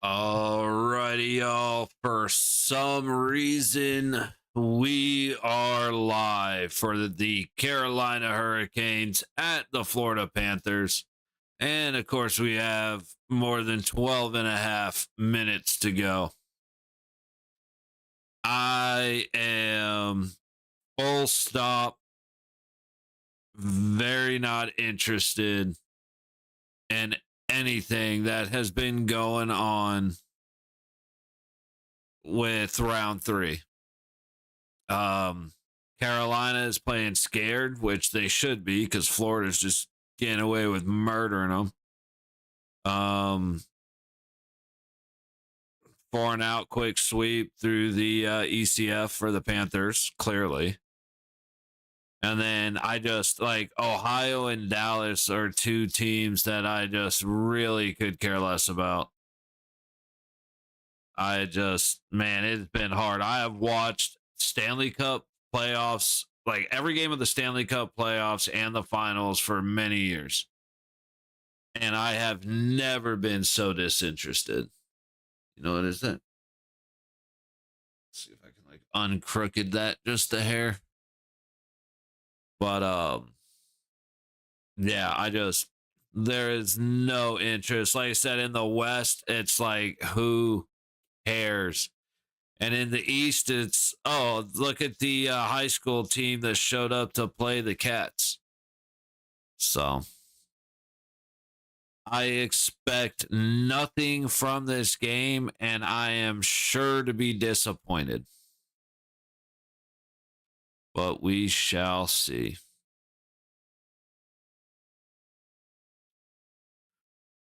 Alrighty, y'all. For some reason, we are live for the Carolina Hurricanes at the Florida Panthers. And of course, we have more than 12 and a half minutes to go. I am full stop, very not interested in anything that has been going on with round three. Carolina is playing scared, which they should be because Florida's just getting away with murdering them. 4-and-out quick sweep through the ECF for the Panthers, clearly. And then I just like Ohio and Dallas are two teams that I just really could care less about. Man, it's been hard. I have watched Stanley Cup playoffs, like every game of the Stanley Cup playoffs and the finals for many years. And I have never been so disinterested. You know what is that? Let's see if I can like uncrooked that just a hair. But yeah, there is no interest. Like I said, in the West, it's like who cares? And in the East, it's look at the high school team that showed up to play the Cats. So I expect nothing from this game, and I am sure to be disappointed. But we shall see.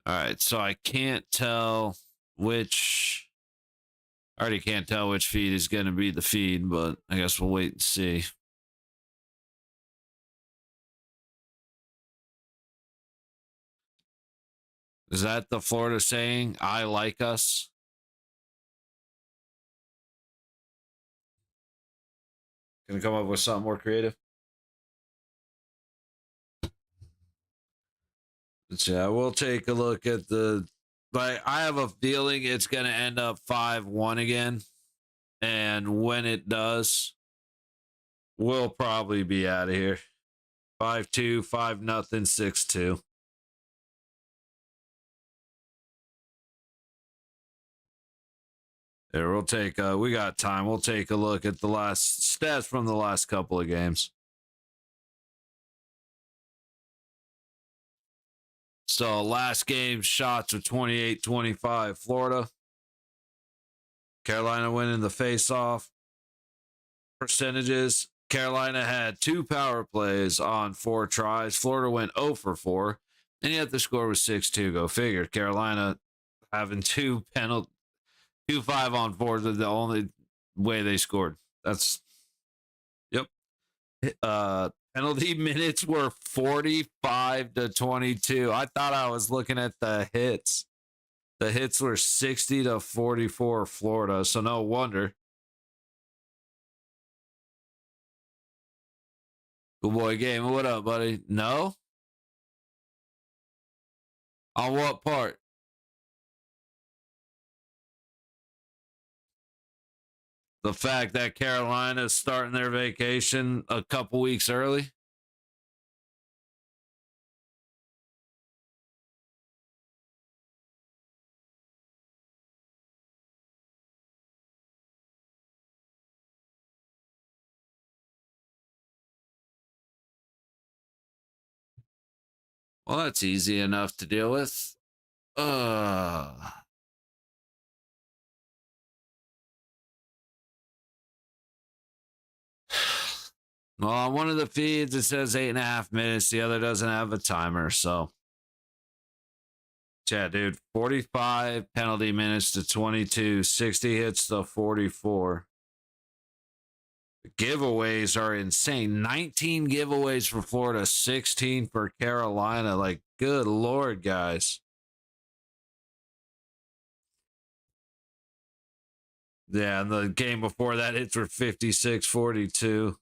All right, so I can't tell which. I already can't tell which feed is going to be the feed, but I guess we'll wait and see. Is that the Florida saying, I like us? Gonna come up with something more creative? Yeah, we'll take a look at I have a feeling it's gonna end up 5-1 again. And when it does, we'll probably be out of here. 5-2, 5-0, 6-2. There, we'll take we got time. We'll take a look at the last stats from the last couple of games. So last game shots are 28-25 Florida. Carolina winning the face-off. Percentages. Carolina had 2 power plays on 4 tries. Florida went 0 for 4. And yet the score was 6-2. Go figure. Carolina having 2 5 on 4 is the only way they scored. That's yep. Penalty minutes were 45-22. I thought I was looking at the hits. The hits were 60-44 Florida, so no wonder. Good boy game. What up, buddy? No? On what part? The fact that Carolina's starting their vacation a couple weeks early? Well, that's easy enough to deal with. Well, on one of the feeds, it says 8.5 minutes. The other doesn't have a timer. So, yeah, dude, 45 penalty minutes to 22, 60 hits to 44. The giveaways are insane. 19 giveaways for Florida, 16 for Carolina. Like, good Lord, guys. Yeah, and the game before that, hits were 56-42.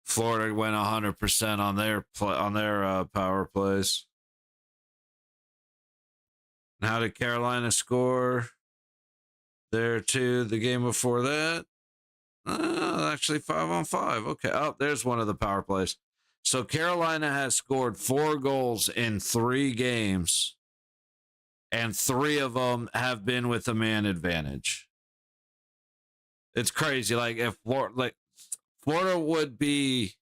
Florida went 100% on their power plays. How did Carolina score there too? The game before that? Actually, 5-on-5. Okay. Oh, there's one of the power plays. So Carolina has scored 4 goals in 3 games, and 3 of them have been with a man advantage. It's crazy. Like if Florida would be,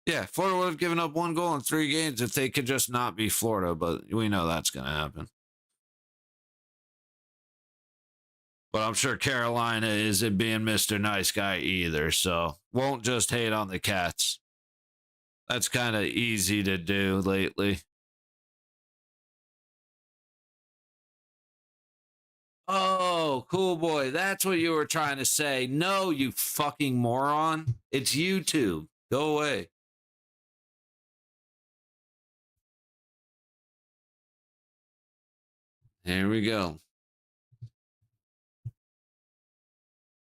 yeah, Florida would have given up 1 goal in 3 games if they could just not be Florida. But we know that's going to happen. But I'm sure Carolina isn't being Mr. Nice Guy either, so won't just hate on the Cats. That's kind of easy to do lately. Oh, cool boy. That's what you were trying to say. No, you fucking moron. It's YouTube. Go away. Here we go.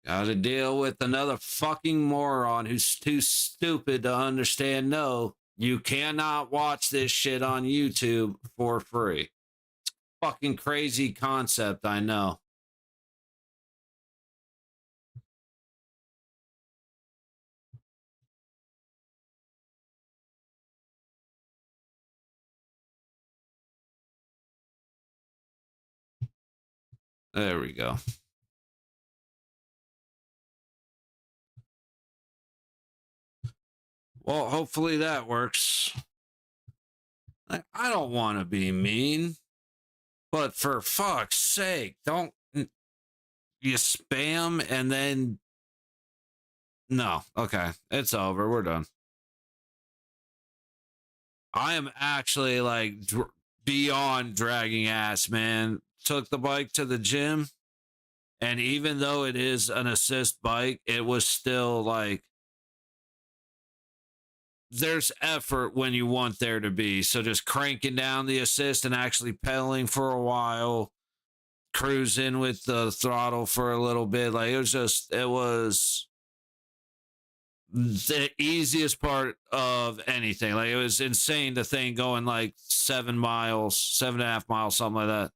Got to deal with another fucking moron who's too stupid to understand. No, you cannot watch this shit on YouTube for free. It's a fucking crazy concept, I know. There we go. Well, hopefully that works. I don't want to be mean, but for fuck's sake, don't you spam and then. No, okay, it's over. We're done. I am actually like beyond dragging ass, man. Took the bike to the gym, and even though it is an assist bike, it was still like there's effort when you want there to be. So just cranking down the assist and actually pedaling for a while, cruising with the throttle for a little bit. Like it was the easiest part of anything. Like it was insane to think going like 7 miles, 7.5 miles, something like that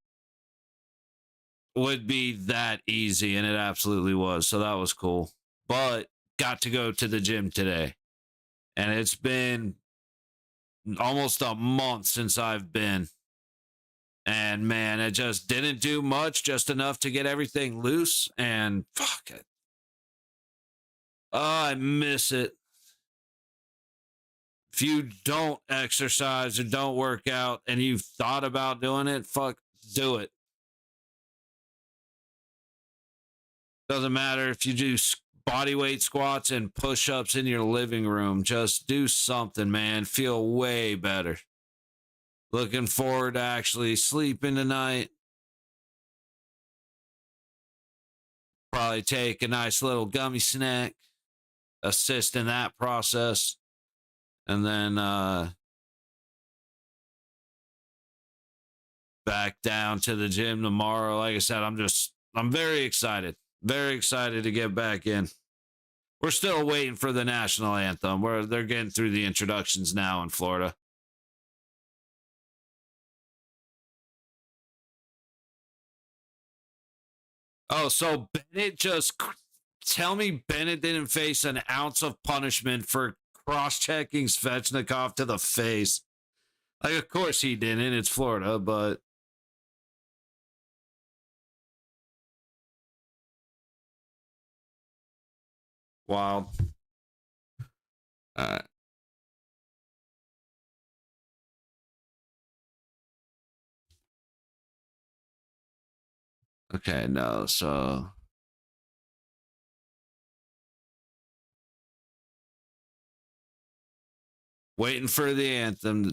would be that easy. And it absolutely was. So that was cool. But got to go to the gym today. And it's been almost a month since I've been. And man, it just didn't do much, just enough to get everything loose. And fuck it. Oh, I miss it. If you don't exercise or don't work out and you've thought about doing it, fuck, do it. Doesn't matter if you do body weight squats and push ups in your living room. Just do something, man. Feel way better. Looking forward to actually sleeping tonight. Probably take a nice little gummy snack, assist in that process, and then back down to the gym tomorrow. Like I said, I'm very excited. Very excited to get back in. We're still waiting for the national anthem. Where they're getting through the introductions now in Florida. Oh, so Bennett just tell me Bennett didn't face an ounce of punishment for cross-checking Svechnikov to the face. Like, of course he didn't. It's Florida, but wild. All right. Okay, no, so waiting for the anthem.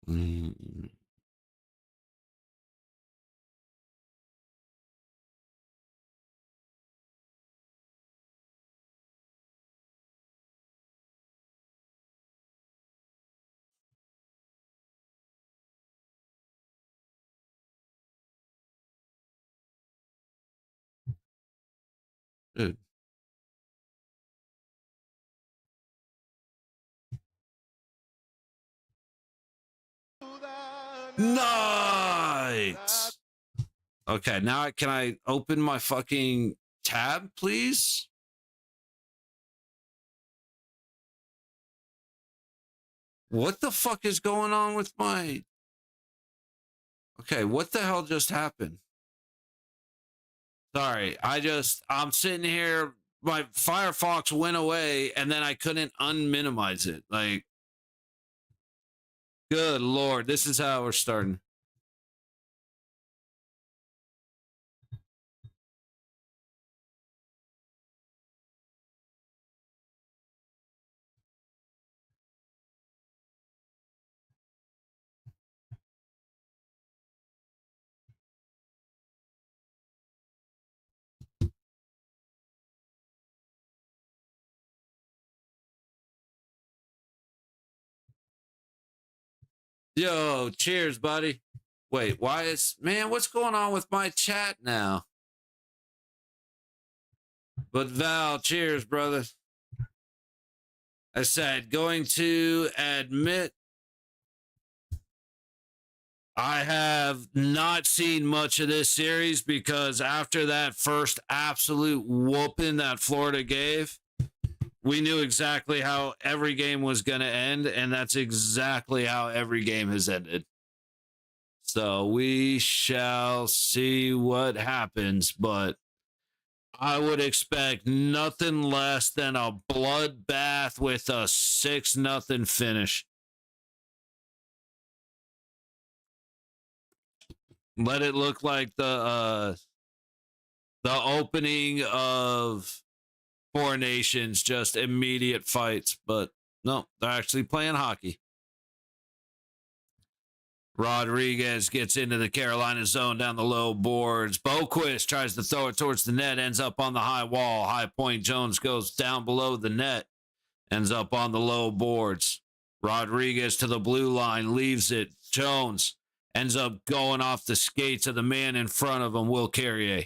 Mm. Dude. Nice. Okay, now can I open my fucking tab, please? What the fuck is going on with my... Okay, what the hell just happened? Sorry, I'm sitting here, my Firefox went away, and then I couldn't unminimize it. Like, good Lord, this is how we're starting. Yo, cheers, buddy. Wait, why is... Man, what's going on with my chat now? But Val, cheers, brother. I said, going to admit I have not seen much of this series because after that first absolute whooping that Florida gave, we knew exactly how every game was going to end, and that's exactly how every game has ended. So we shall see what happens, but I would expect nothing less than a bloodbath with a 6-0 finish. Let it look like the opening of Four Nations, just immediate fights, but no, they're actually playing hockey. Rodriguez gets into the Carolina zone down the low boards. Boquist tries to throw it towards the net, ends up on the high wall. High point Jones goes down below the net, ends up on the low boards. Rodriguez to the blue line, leaves it. Jones ends up going off the skates of the man in front of him, Will Carrier.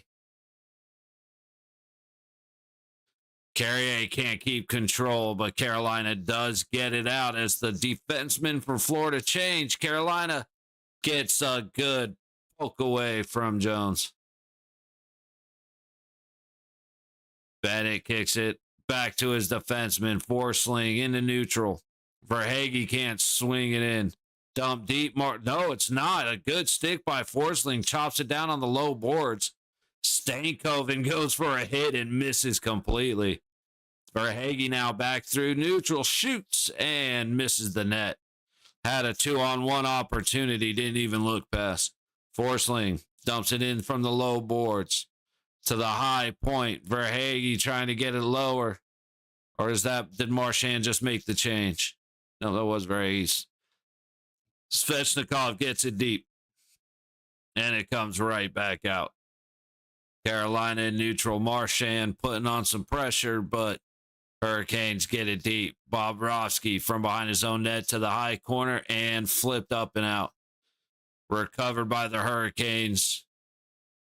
Carrier can't keep control, but Carolina does get it out as the defenseman for Florida change. Carolina gets a good poke away from Jones. Bennett kicks it back to his defenseman. Forsling into neutral. Verhaeghe can't swing it in. Dump deep. No, it's not. A good stick by Forsling. Chops it down on the low boards. Stankoven goes for a hit and misses completely. Verhaeghe now back through neutral. Shoots and misses the net. Had a 2-on-1 opportunity. Didn't even look past. Forsling dumps it in from the low boards to the high point. Verhaeghe trying to get it lower. Or did Marchand just make the change? No, that was Verhaeghe. Svechnikov gets it deep. And it comes right back out. Carolina in neutral. Marchand putting on some pressure, but Hurricanes get it deep. Bobrovsky from behind his own net to the high corner and flipped up and out. Recovered by the Hurricanes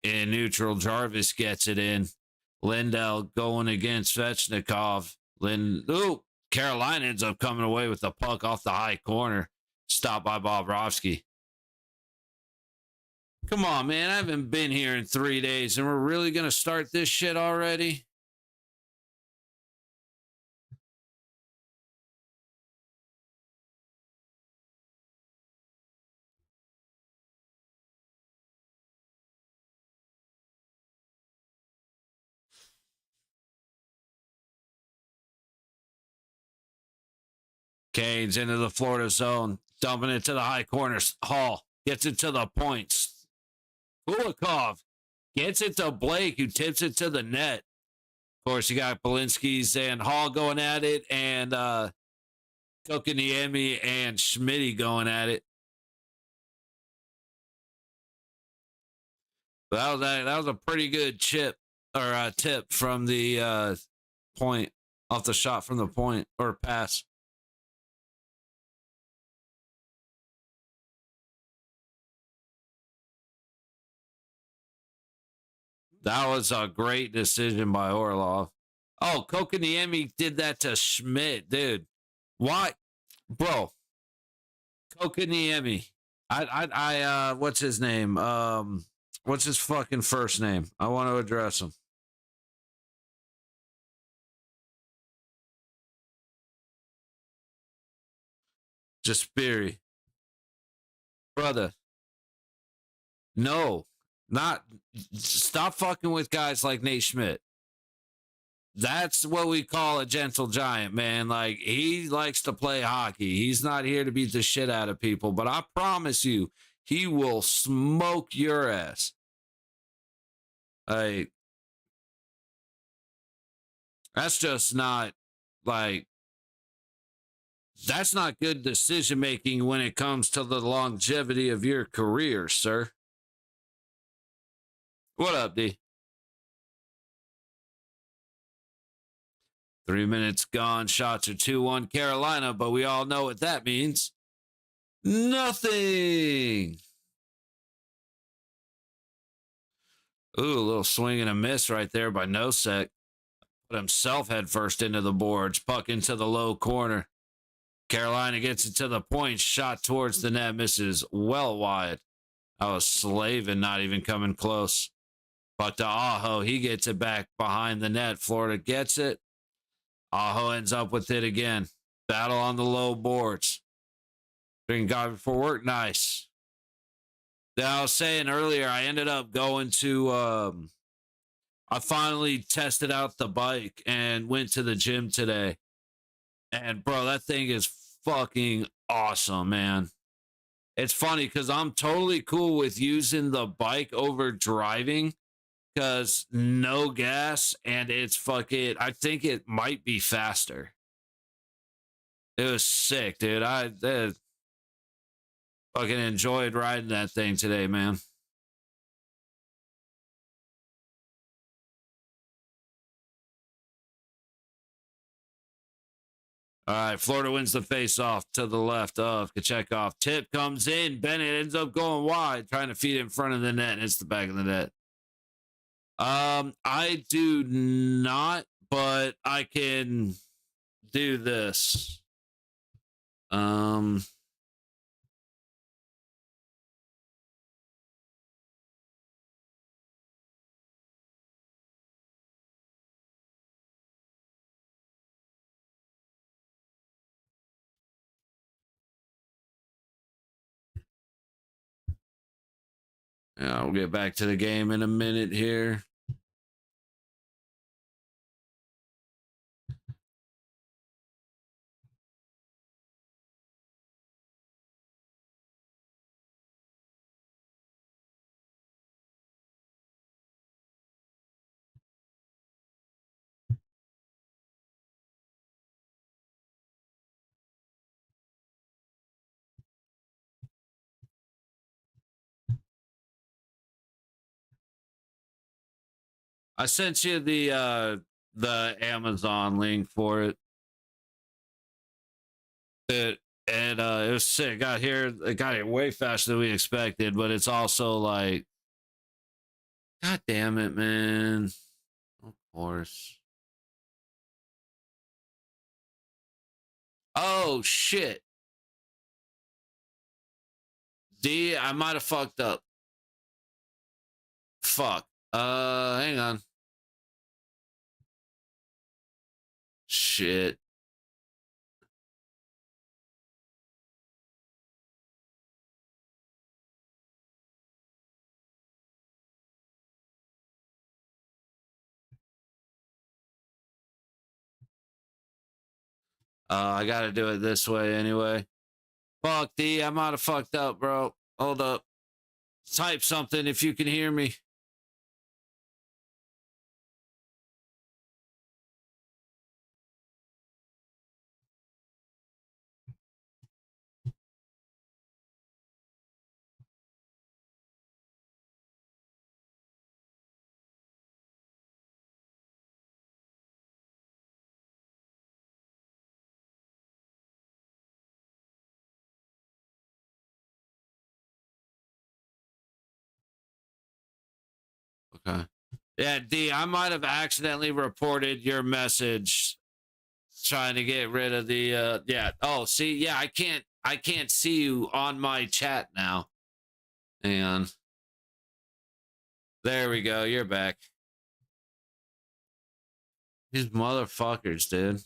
in neutral. Jarvis gets it in. Lindell going against Svechnikov. Carolina ends up coming away with the puck off the high corner. Stopped by Bobrovsky. Come on, man. I haven't been here in 3 days, and we're really going to start this shit already? Canes into the Florida zone, dumping it to the high corners. Hall gets it to the points. Kulikov gets it to Blake, who tips it to the net. Of course, you got Belinsky's and Hall going at it, and Kokoniemi and Schmitty going at it. That was a pretty good chip or tip from the point, off the shot from the point or pass. That was a great decision by Orlov. Oh, Kokaniemi did that to Schmidt, dude. Why, bro? Kokaniemi. What's his name? What's his fucking first name? I want to address him. Jasperi. Brother. No, not stop fucking with guys like Nate Schmidt. That's what we call a gentle giant, man. Like, he likes to play hockey. He's not here to beat the shit out of people, but I promise you, he will smoke your ass. Like, that's just not like that's not good decision making when it comes to the longevity of your career, sir. What up, D? 3 minutes gone. Shots are 2-1 Carolina, but we all know what that means. Nothing. Ooh, a little swing and a miss right there by Nosek. Put himself head first into the boards. Puck into the low corner. Carolina gets it to the point. Shot towards the net. Misses well wide. I was slaving, not even coming close. But to Aho, he gets it back behind the net. Florida gets it. Aho ends up with it again. Battle on the low boards. Bring God before work. Nice. Now, I was saying earlier, I ended up going to, I finally tested out the bike and went to the gym today. And, bro, that thing is fucking awesome, man. It's funny because I'm totally cool with using the bike over driving because no gas and it's fucking, I think it might be faster. It was sick, dude. I fucking enjoyed riding that thing today, man. All right, Florida wins the face-off to the left of Kachekov. Tip comes in. Bennett ends up going wide, trying to feed it in front of the net, and it's the back of the net. I do not, but I can do this. Yeah, we'll get back to the game in a minute here. I sent you the Amazon link for it. It was sick. It got here way faster than we expected, but it's also like, God damn it, man. Of course. Oh shit. D, I might have fucked up. Fuck. Hang on. Shit. I gotta do it this way anyway. Fuck, D, I might have fucked up, bro. Hold up. Type something if you can hear me. Okay. Yeah, D, I might have accidentally reported your message trying to get rid of the yeah. Oh, see, yeah, I can't see you on my chat now. Hang on. There we go. You're back. These motherfuckers, dude.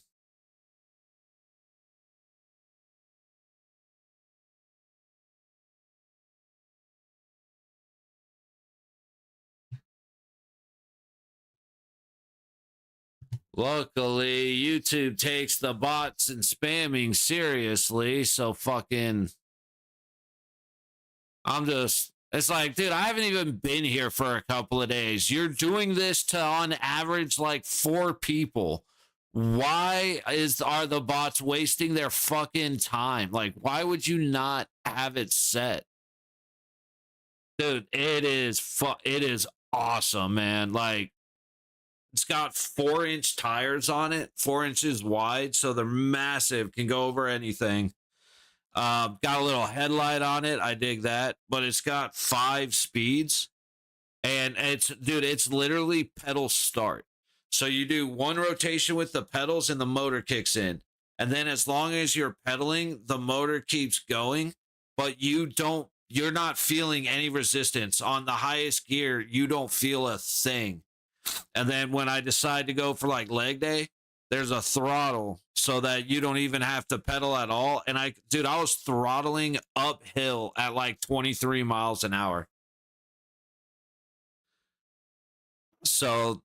Luckily, YouTube takes the bots and spamming seriously, so fucking it's like, dude, I haven't even been here for a couple of days. You're doing this to on average like 4 people. Why are the bots wasting their fucking time? Like, why would you not have it set? Dude, it is awesome, man. Like, it's got 4-inch tires on it, 4 inches wide, so they're massive, can go over anything. Got a little headlight on it. I dig that. But it's got 5 speeds. And it's literally pedal start. So you do 1 rotation with the pedals and the motor kicks in. And then as long as you're pedaling, the motor keeps going, but you're not feeling any resistance. On the highest gear, you don't feel a thing. And then when I decide to go for like leg day, there's a throttle so that you don't even have to pedal at all. And I was throttling uphill at like 23 miles an hour. So,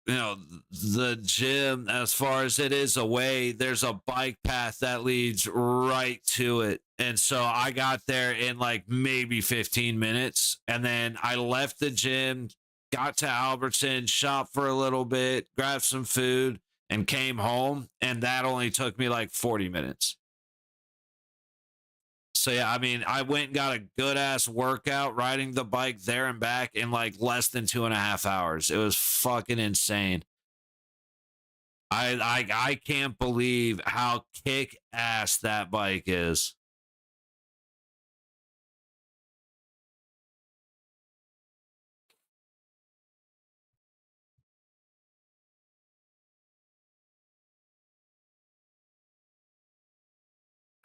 the gym, as far as it is away, there's a bike path that leads right to it. And so I got there in like maybe 15 minutes. And then I left the gym, got to Albertson, shopped for a little bit, grabbed some food, and came home. And that only took me like 40 minutes. So, yeah, I mean, I went and got a good ass workout riding the bike there and back in like less than 2.5 hours. It was fucking insane. I can't believe how kick ass that bike is.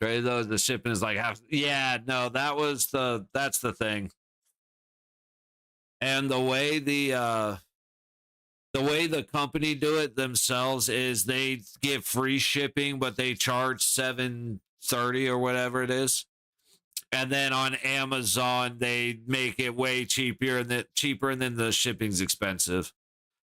Great though, the shipping is like half. Yeah, no, that's the thing. And the way the company do it themselves is they give free shipping, but they charge $7.30 or whatever it is. And then on Amazon, they make it way cheaper, and then the shipping's expensive.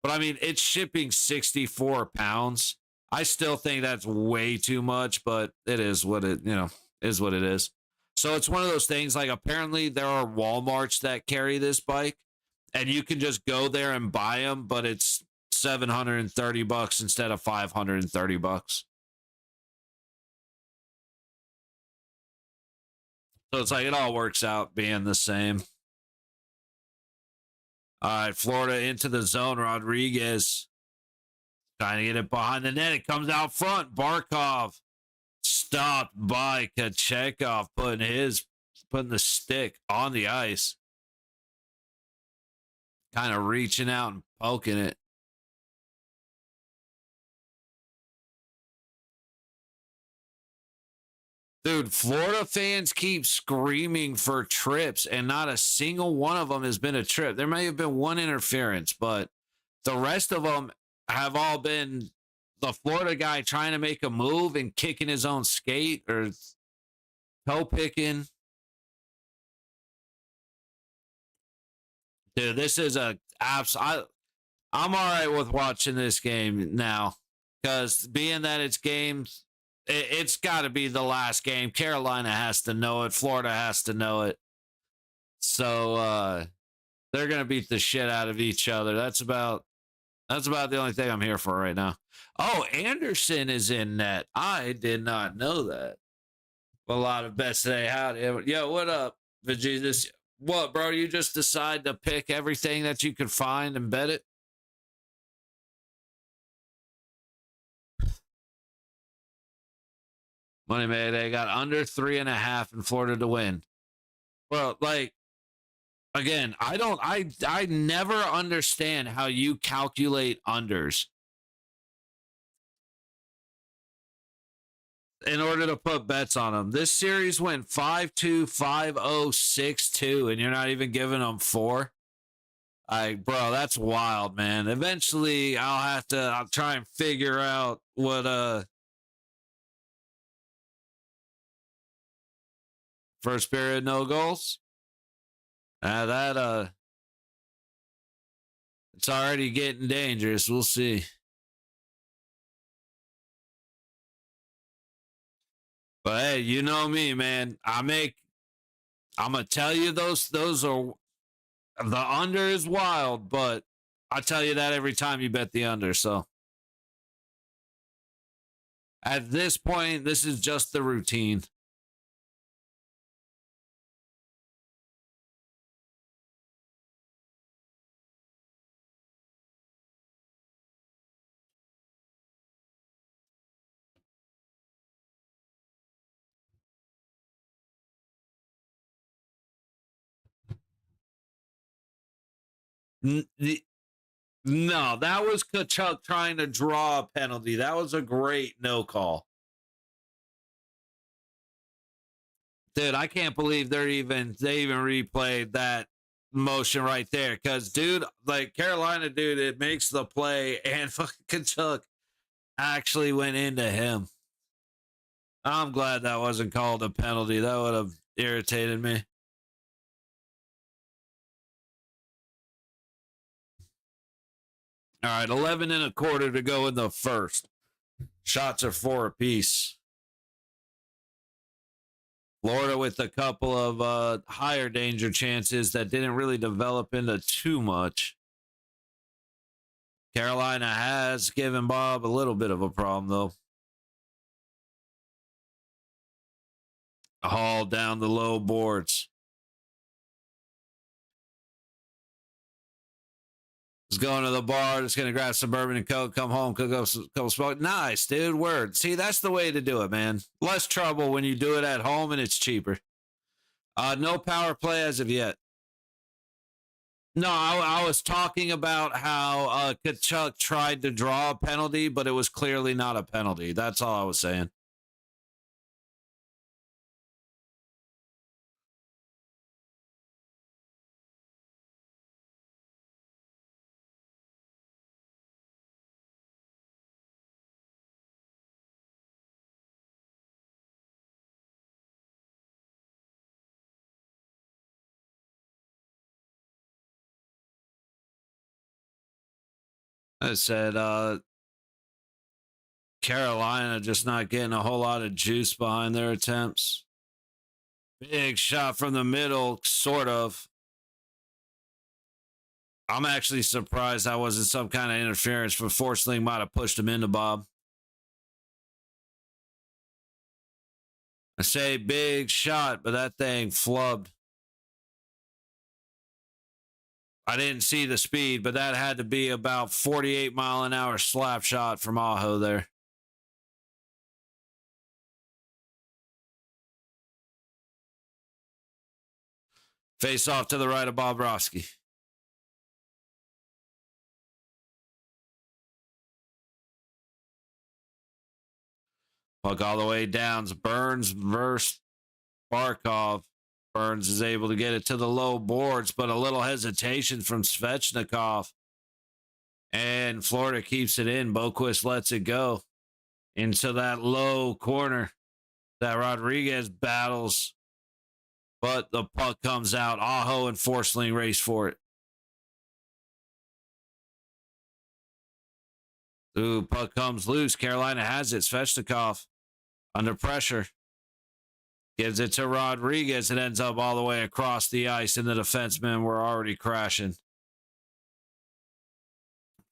But I mean, it's shipping 64 pounds. I still think that's way too much, but it is what is what it is. So it's one of those things, like, apparently there are Walmarts that carry this bike and you can just go there and buy them, but it's $730 instead of $530. So it's like it all works out being the same. All right, Florida into the zone. Rodriguez trying to get it behind the net. It comes out front. Barkov stopped by Kachekov, putting the stick on the ice. Kind of reaching out and poking it. Dude, Florida fans keep screaming for trips, and not a single one of them has been a trip. There may have been one interference, but the rest of them have all been the Florida guy trying to make a move and kicking his own skate or toe picking. Dude, this is I'm all right with watching this game now, because being that it's games, it's got to be the last game. Carolina has to know it. Florida has to know it. So they're gonna beat the shit out of each other. That's about the only thing I'm here for right now. Oh, Anderson is in net. I did not know that. A lot of bets today. Howdy. Yo, what up, Vegeta? What, bro? You just decide to pick everything that you could find and bet it? Money Mayday got under 3.5 in Florida to win. Well, like, Again, I never understand how you calculate unders in order to put bets on them. This series went 5-2, 5-0, 6-2, and you're not even giving them 4. Bro, that's wild, man. Eventually I'll try and figure out what first period no goals. It's already getting dangerous. We'll see. But hey, you know me, man. I'm gonna tell you those are the under is wild, but I tell you that every time you bet the under. So at this point, this is just the routine. No, that was Kachuk trying to draw a penalty. That was a great no call. Dude, I can't believe they even replayed that motion right there. Cause dude, like Carolina, dude, it makes the play and fucking Kachuk actually went into him. I'm glad that wasn't called a penalty. That would have irritated me. All right, 11 and a quarter to go in the first. Shots are 4 apiece. Florida with a couple of higher danger chances that didn't really develop into too much. Carolina has given Bob a little bit of a problem, though. Haul down the low boards. Is going to the bar, just going to grab some bourbon and coke, come home, cook up a couple smoke. Nice, dude. Word. See, that's the way to do it, man. Less trouble when you do it at home and it's cheaper. No power play as of yet. No, I was talking about how Kachuk tried to draw a penalty, but it was clearly not a penalty. That's all I was saying. I said Carolina just not getting a whole lot of juice behind their attempts. Big shot from the middle, sort of. I'm actually surprised that wasn't some kind of interference, but Forsling might have pushed him into Bob. I say big shot, but that thing flubbed. I didn't see the speed, but that had to be about 48-mile-an-hour slap shot from Aho there. Face off to the right of Bobrovsky. Puck all the way down. Burns versus Barkov. Burns is able to get it to the low boards, but a little hesitation from Svechnikov. And Florida keeps it in. Boquist lets it go into that low corner that Rodriguez battles. But the puck comes out. Aho and Forsling race for it. Ooh, puck comes loose. Carolina has it. Svechnikov under pressure. Gives it to Rodriguez. It ends up all the way across the ice, and the defensemen were already crashing.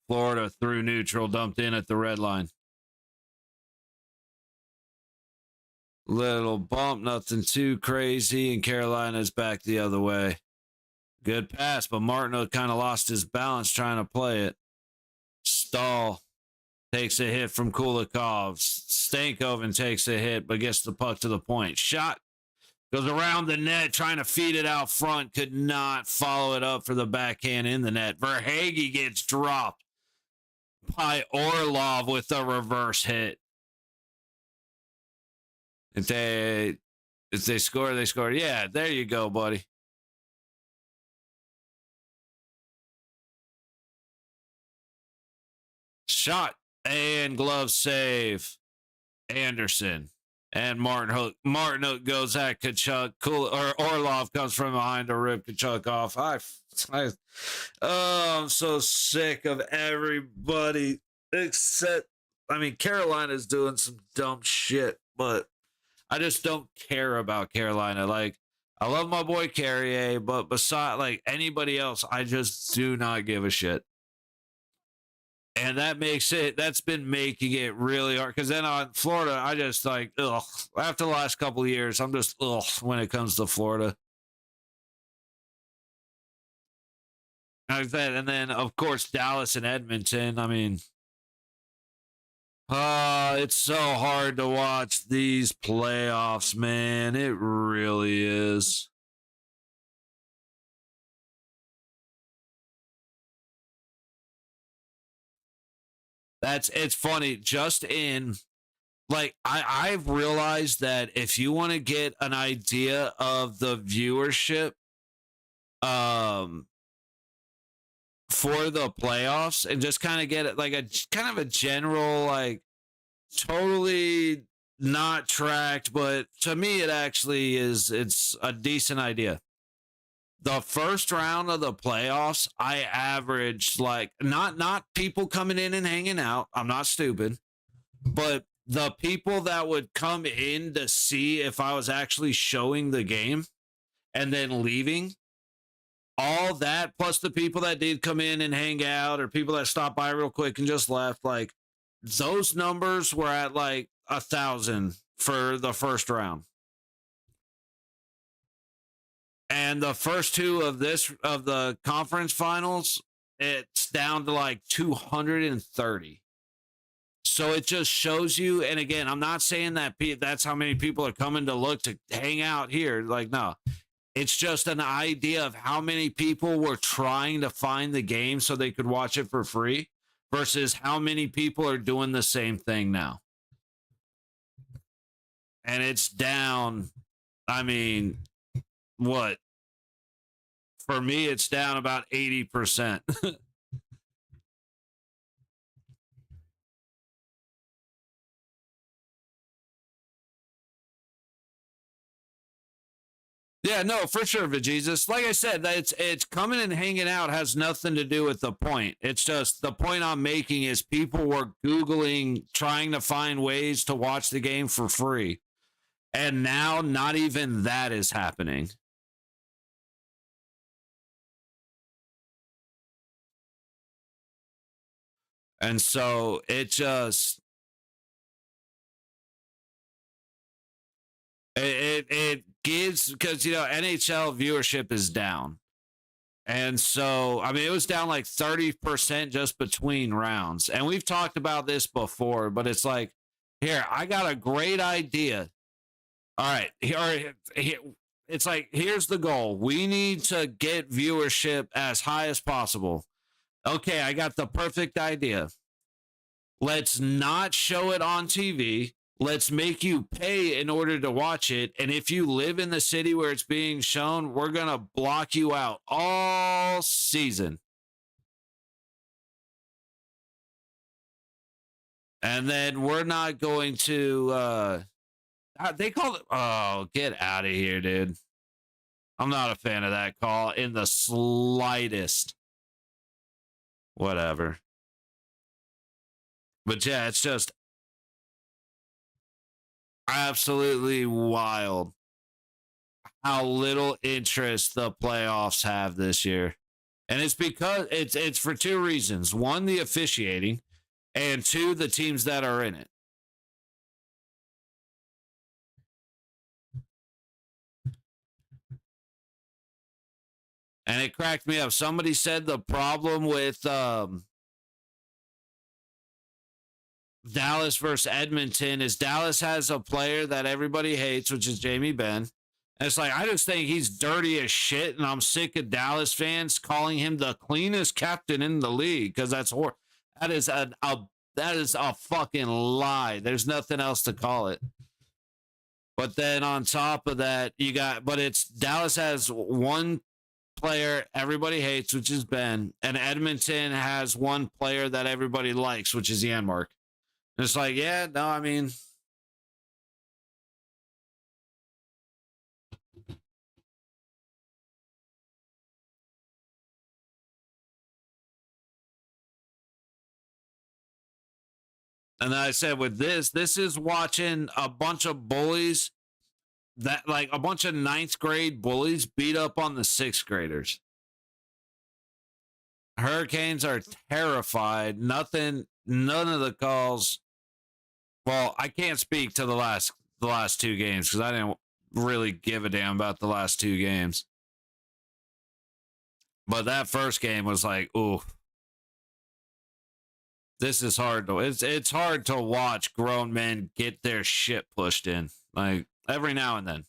Florida through neutral, dumped in at the red line. Little bump, nothing too crazy, and Carolina's back the other way. Good pass, but Martineau kind of lost his balance trying to play it. Stahl takes a hit from Kulikov. Stankoven takes a hit, but gets the puck to the point. Shot Goes around the net trying to feed it out front. Could not follow it up for the backhand in the net. Verhaeghe gets dropped by Orlov with a reverse hit. If they score, they score. Yeah, there you go, buddy. Shot and glove save. Anderson. And Martin Hook goes at Kachuk. Orlov comes from behind to rip Kachuk off. I'm so sick of everybody except, Carolina's doing some dumb shit, but I just don't care about Carolina. Like, I love my boy Carrier, but beside anybody else, I just do not give a shit. And that's been making it really hard. Because then on Florida, I just ugh. After the last couple of years, I'm just ugh when it comes to Florida. Like that. And then, of course, Dallas and Edmonton. It's so hard to watch these playoffs, man. It really is. It's funny. Just in I've realized that if you want to get an idea of the viewership for the playoffs and just kind of get it a kind of a general totally not tracked, but to me it actually is. It's a decent idea. The first round of the playoffs, I averaged not people coming in and hanging out. I'm not stupid, but the people that would come in to see if I was actually showing the game and then leaving, all that plus the people that did come in and hang out or people that stopped by real quick and just left, those numbers were at 1,000 for the first round. And the first two of the conference finals, it's down to 230. So it just shows you. And again, I'm not saying that that's how many people are coming to look to hang out here. No, it's just an idea of how many people were trying to find the game so they could watch it for free versus how many people are doing the same thing now. And it's down. What? For me, it's down about 80%. Yeah, no, for sure, Vajesus. Like I said, it's coming and hanging out has nothing to do with the point. It's just the point I'm making is people were Googling, trying to find ways to watch the game for free. And now not even that is happening. And so it just it gives, because NHL viewership is down. And so it was down 30% just between rounds. And we've talked about this before, but it's here, I got a great idea. All right, here it's here's the goal. We need to get viewership as high as possible. Okay, I got the perfect idea. Let's not show it on TV. Let's make you pay in order to watch it. And if you live in the city where it's being shown, we're going to block you out all season. And then we're not going to, they call it, oh, get out of here, dude. I'm not a fan of that call in the slightest. Whatever. But yeah, it's just absolutely wild how little interest the playoffs have this year. And it's because it's for two reasons. One, the officiating, and two, the teams that are in it. And it cracked me up. Somebody said the problem with Dallas versus Edmonton is Dallas has a player that everybody hates, which is Jamie Benn. And it's like, I just think he's dirty as shit, and I'm sick of Dallas fans calling him the cleanest captain in the league because that is that is a fucking lie. There's nothing else to call it. But then on top of that, but it's Dallas has one player everybody hates, which is Ben, and Edmonton has one player that everybody likes, which is Janmark. And it's like, yeah, no, I mean, and I said with this is watching a bunch of bullies that like a bunch of ninth grade bullies beat up on the sixth graders. Hurricanes are terrified. None of the calls. Well, I can't speak to the last two games because I didn't really give a damn about the last two games. But that first game was like, ooh, this is hard to. It's hard to watch grown men get their shit pushed in, like every now and then.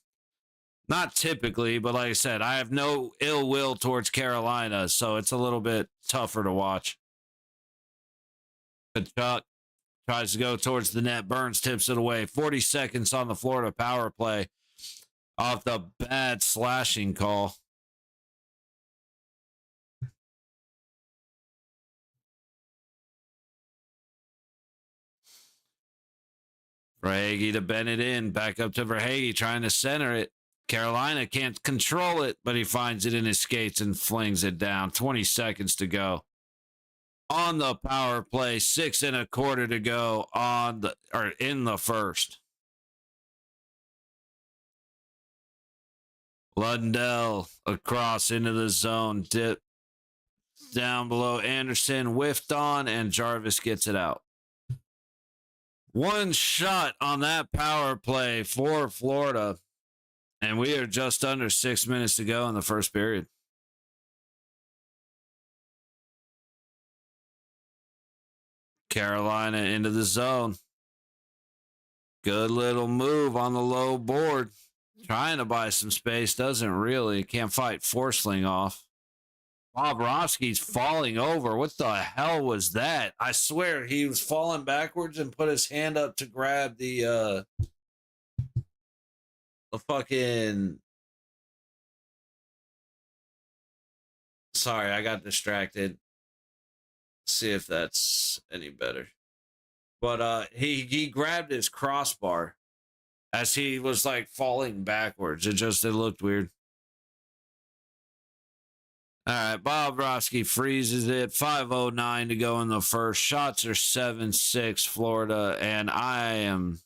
Not typically, but like I said, I have no ill will towards Carolina, so it's a little bit tougher to watch. Kachuk tries to go towards the net. Burns tips it away. 40 seconds on the Florida power play off the bad slashing call. Verhaeghe to Bennett in. Back up to Verhaeghe trying to center it. Carolina can't control it, but he finds it in his skates and flings it down. 20 seconds to go. On the power play, 6 1/4 to go in the first. Lundell across into the zone. Dip down below Anderson. Whiffed on, and Jarvis gets it out. One shot on that power play for Florida. And we are just under 6 minutes to go in the first period. Carolina into the zone. Good little move on the low board. Trying to buy some space. Doesn't really. Can't fight Forsling off. Bobrovsky's falling over. What the hell was that? I swear he was falling backwards and put his hand up to grab the fucking. Sorry, I got distracted. See if that's any better. But he grabbed his crossbar as he was like falling backwards. It looked weird. All right, Bobrovsky freezes it. 5:09 to go in the first. Shots are 7-6 Florida, and I'm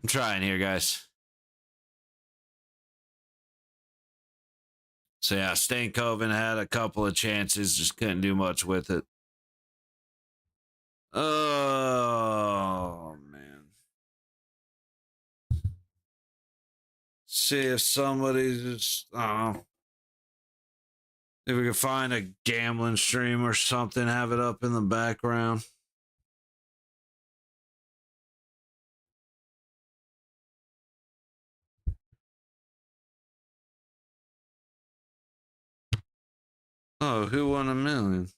trying here, guys. So yeah, Stankoven had a couple of chances, just couldn't do much with it. Oh man. See if somebody's just if we can find a gambling stream or something, have it up in the background. Oh, who won $1 million?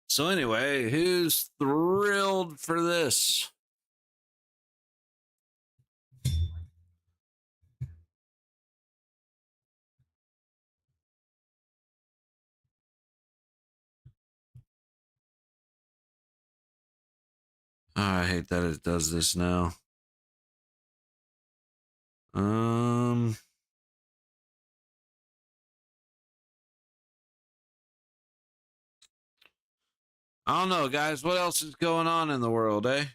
So anyway, who's thrilled for this? Oh, I hate that it does this now. I don't know, guys. What else is going on in the world, eh?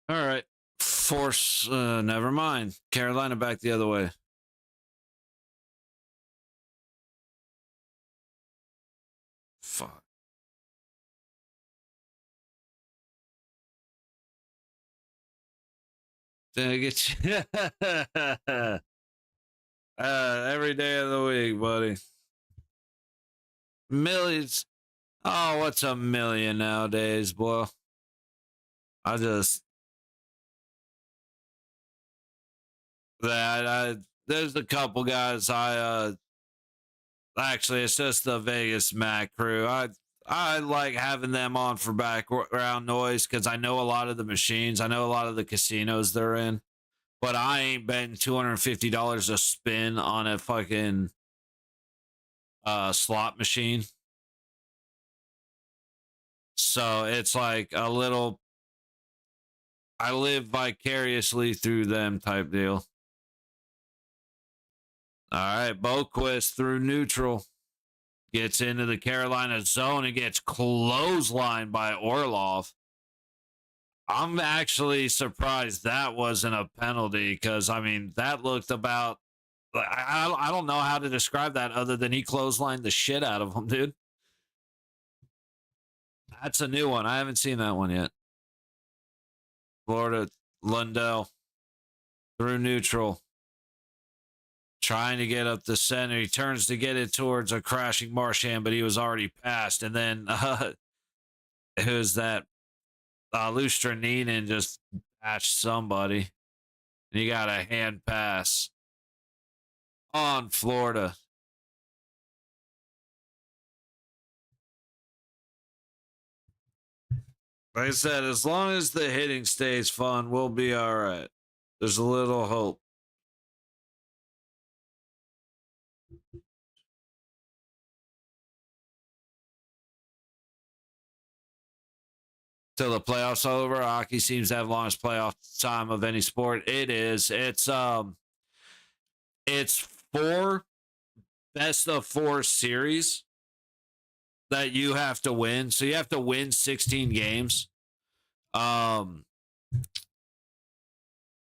All right. Force, never mind. Carolina back the other way. Fuck. Did I get you? Every day of the week, buddy. Millions. Oh, what's a million nowadays, boy? I just that I there's a couple guys actually it's just the Vegas Mac crew. I like having them on for background noise because I know a lot of the machines. I know a lot of the casinos they're in, but I ain't betting $250 a spin on a fucking slot machine. So it's like a little I live vicariously through them type deal. All right, Boquist through neutral. Gets into the Carolina zone and gets clotheslined by Orlov. I'm actually surprised that wasn't a penalty because, I mean, that looked about. I don't know how to describe that other than he clotheslined the shit out of him, dude. That's a new one. I haven't seen that one yet. Florida, Lundell through neutral. Trying to get up the center. He turns to get it towards a crashing Marchand, but he was already passed. And then who's that? Lustraninen just patched somebody. And he got a hand pass on Florida. Like I said, as long as the hitting stays fun, we'll be all right. There's a little hope. Till the playoffs are over, hockey seems to have the longest playoff time of any sport. It is. It's 4 best of 4 series that you have to win. So you have to win 16 games.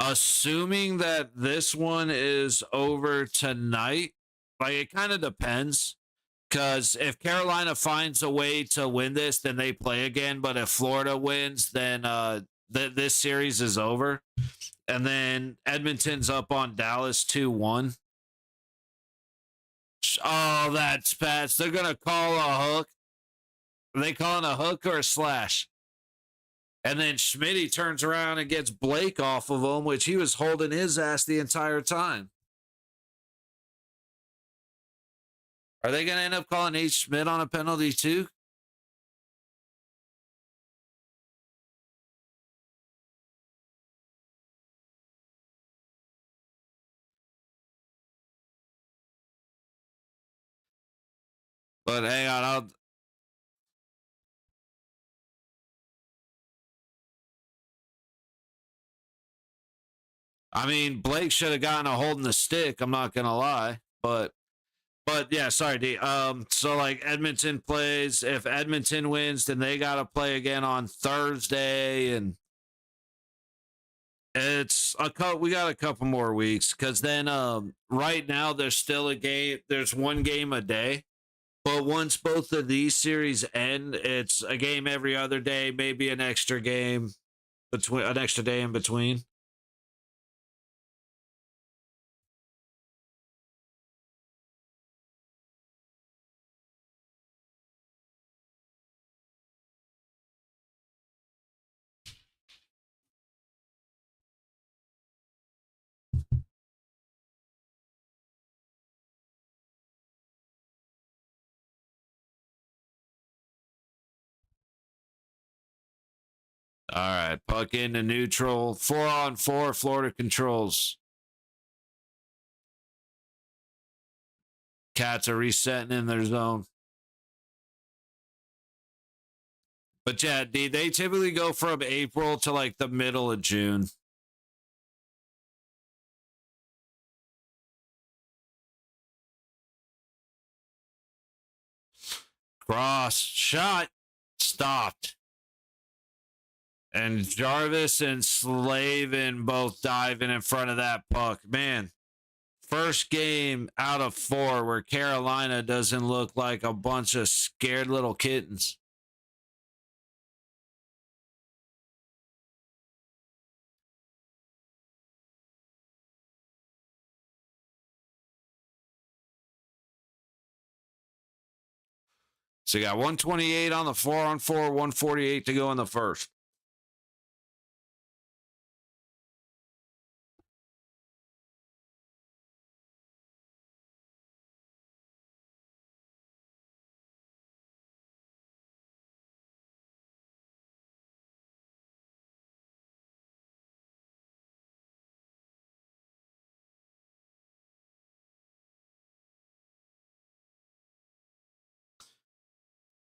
Assuming that this one is over tonight, like it kind of depends. Because if Carolina finds a way to win this, then they play again. But if Florida wins, then this series is over. And then Edmonton's up on Dallas 2-1. Oh, that's Pats. They're going to call a hook. Are they calling a hook or a slash? And then Schmitty turns around and gets Blake off of him, which he was holding his ass the entire time. Are they going to end up calling H. Schmidt on a penalty too? But hang on, I mean, Blake should have gotten a hold in the stick. I'm not gonna lie, but yeah, sorry, D. So like Edmonton plays. If Edmonton wins, then they gotta play again on Thursday, and it's we got a couple more weeks because then right now there's still a game. There's one game a day, but once both of these series end, it's a game every other day, maybe an extra game between an extra day in between. All right, puck into neutral. 4-on-4. Florida controls. Cats are resetting in their zone. But yeah, they typically go from April to like the middle of June. Cross shot stopped. And Jarvis and Slavin both diving in front of that puck. Man, first game out of 4 where Carolina doesn't look like a bunch of scared little kittens. So you got 128 on the 4-on-4, 148 to go in the first.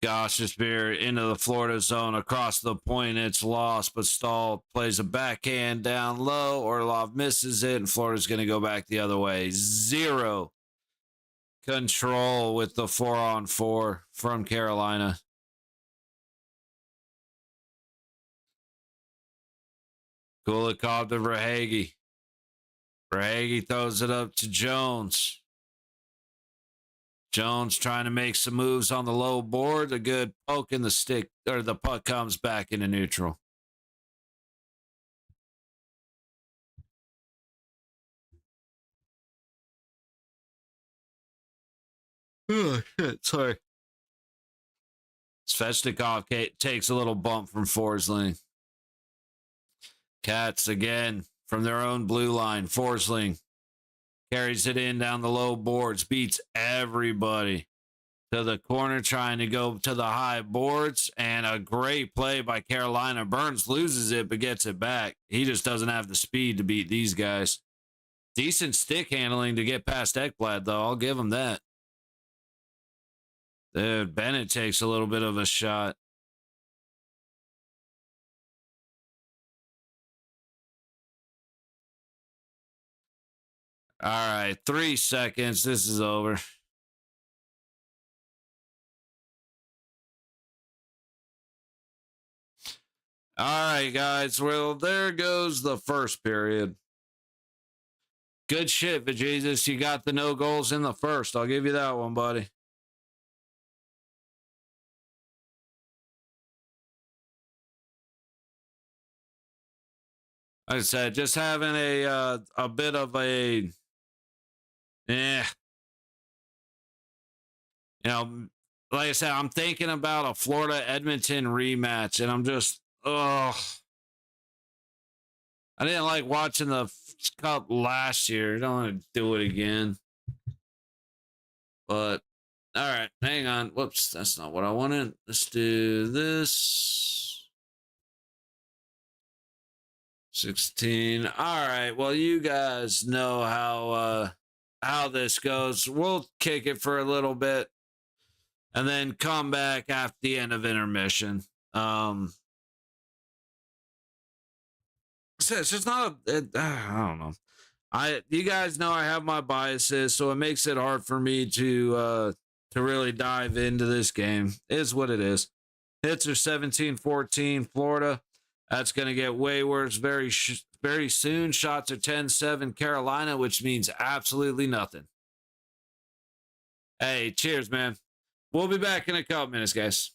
Gosh, this beer into the Florida zone across the point. It's lost, but Stahl plays a backhand down low. Orlov misses it, and Florida's going to go back the other way. 0 control with the 4-on-4 from Carolina. Kulikov to Verhaeghe. Verhaeghe throws it up to Jones. Jones trying to make some moves on the low board. A good poke in the stick, or the puck comes back into neutral. Oh, shit. Sorry. Svechnikov takes a little bump from Forsling. Cats again from their own blue line. Forsling carries it in down the low boards, beats everybody to the corner, trying to go to the high boards, and a great play by Carolina. Burns loses it, but gets it back. He just doesn't have the speed to beat these guys. Decent stick handling to get past Ekblad, though. I'll give him that. Dude, Bennett takes a little bit of a shot. All right, 3 seconds. This is over. All right, guys. Well, there goes the first period. Good shit, Vajesus. You got the no goals in the first. I'll give you that one, buddy. Like I said, just having a bit of a, you know, like I said, I'm thinking about a Florida Edmonton rematch, and I'm just, I didn't like watching the Cup last year. I don't want to do it again. But all right, hang on. Whoops, that's not what I wanted. Let's do this. 16. All right. Well, you guys know how this goes. We'll kick it for a little bit and then come back after the end of intermission. It's just not I don't know. You guys know I have my biases, so it makes it hard for me to really dive into this game. It is what it is. Hits are 17-14 Florida. That's going to get way worse very soon. Shots are 10-7 Carolina, which means absolutely nothing. Hey, cheers, man. We'll be back in a couple minutes, guys.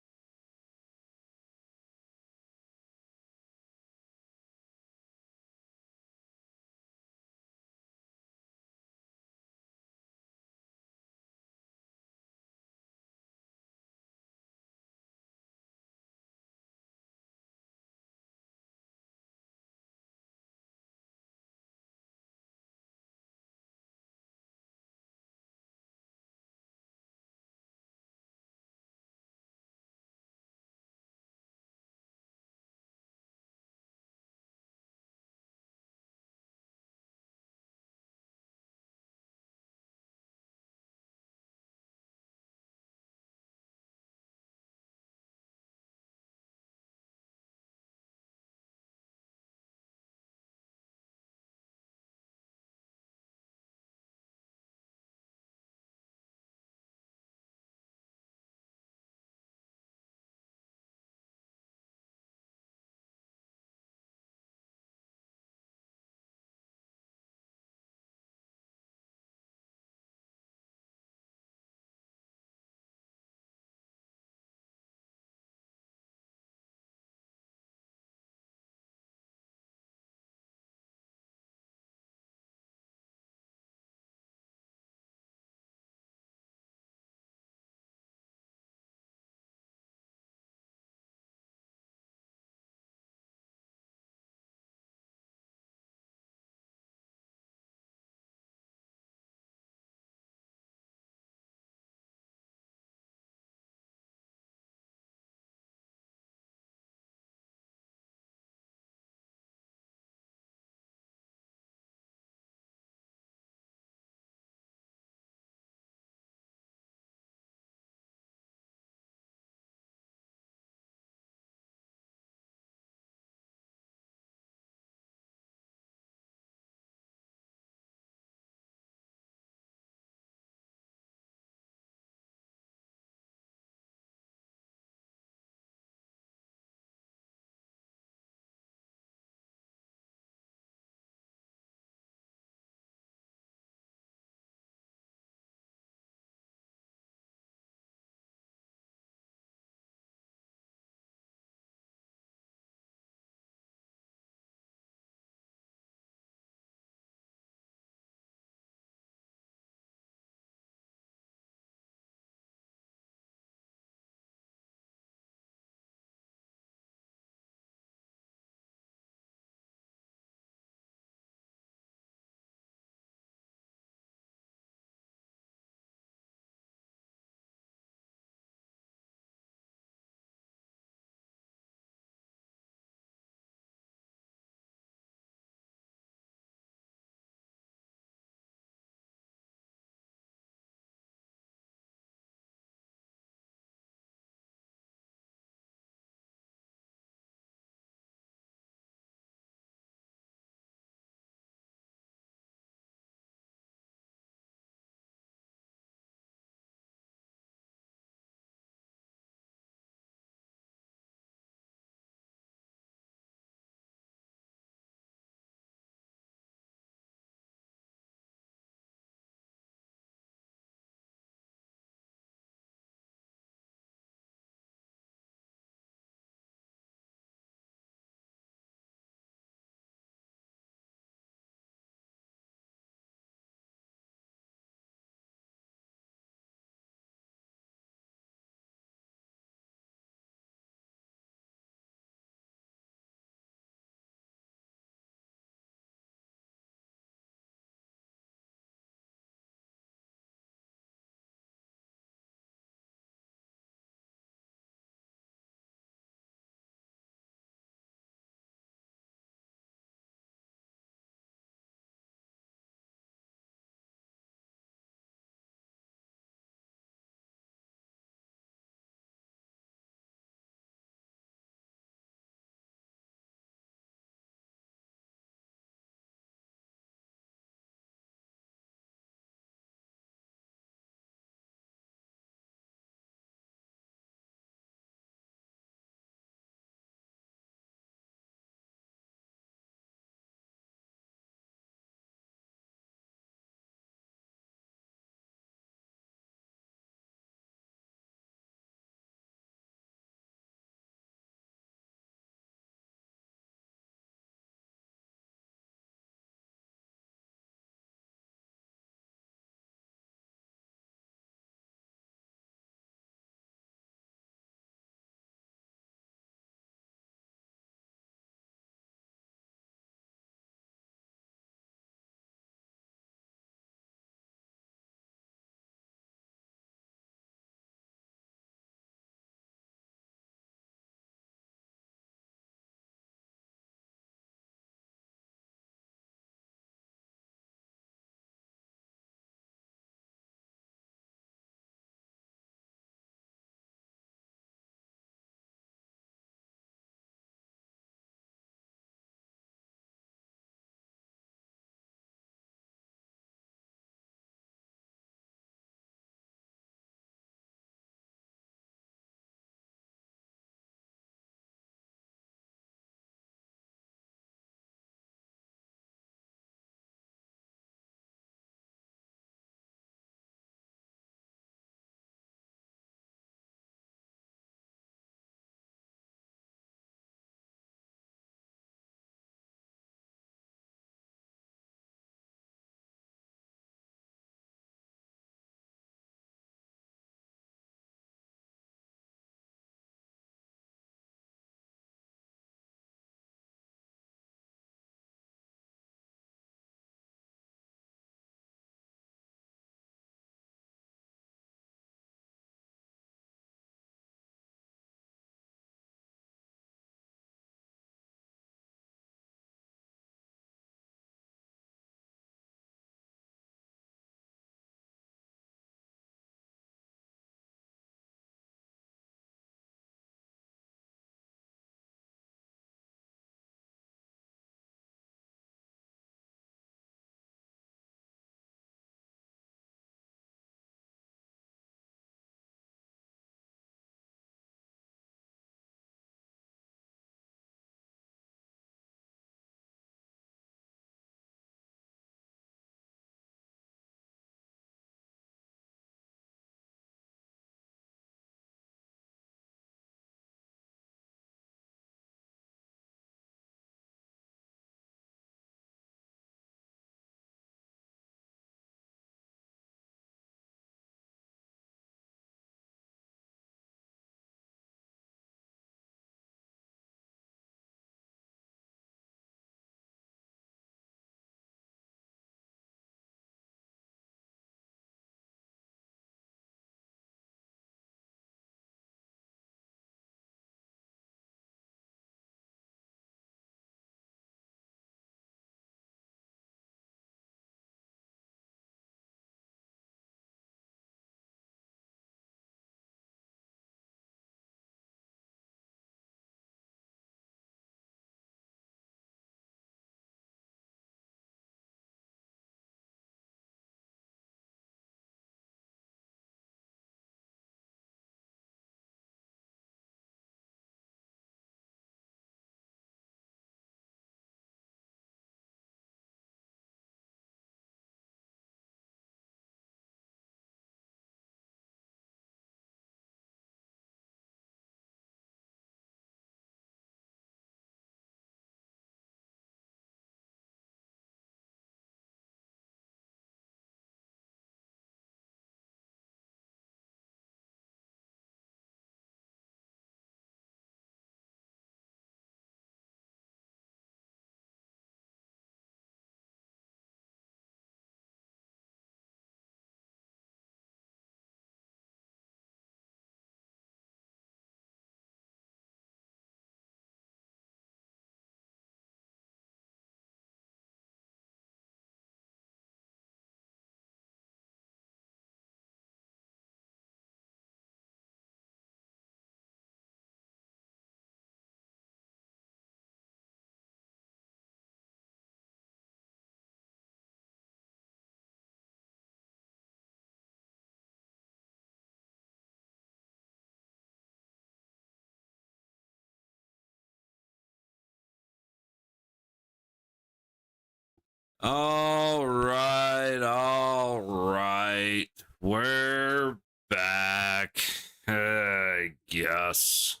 All right, all right. We're back, I guess.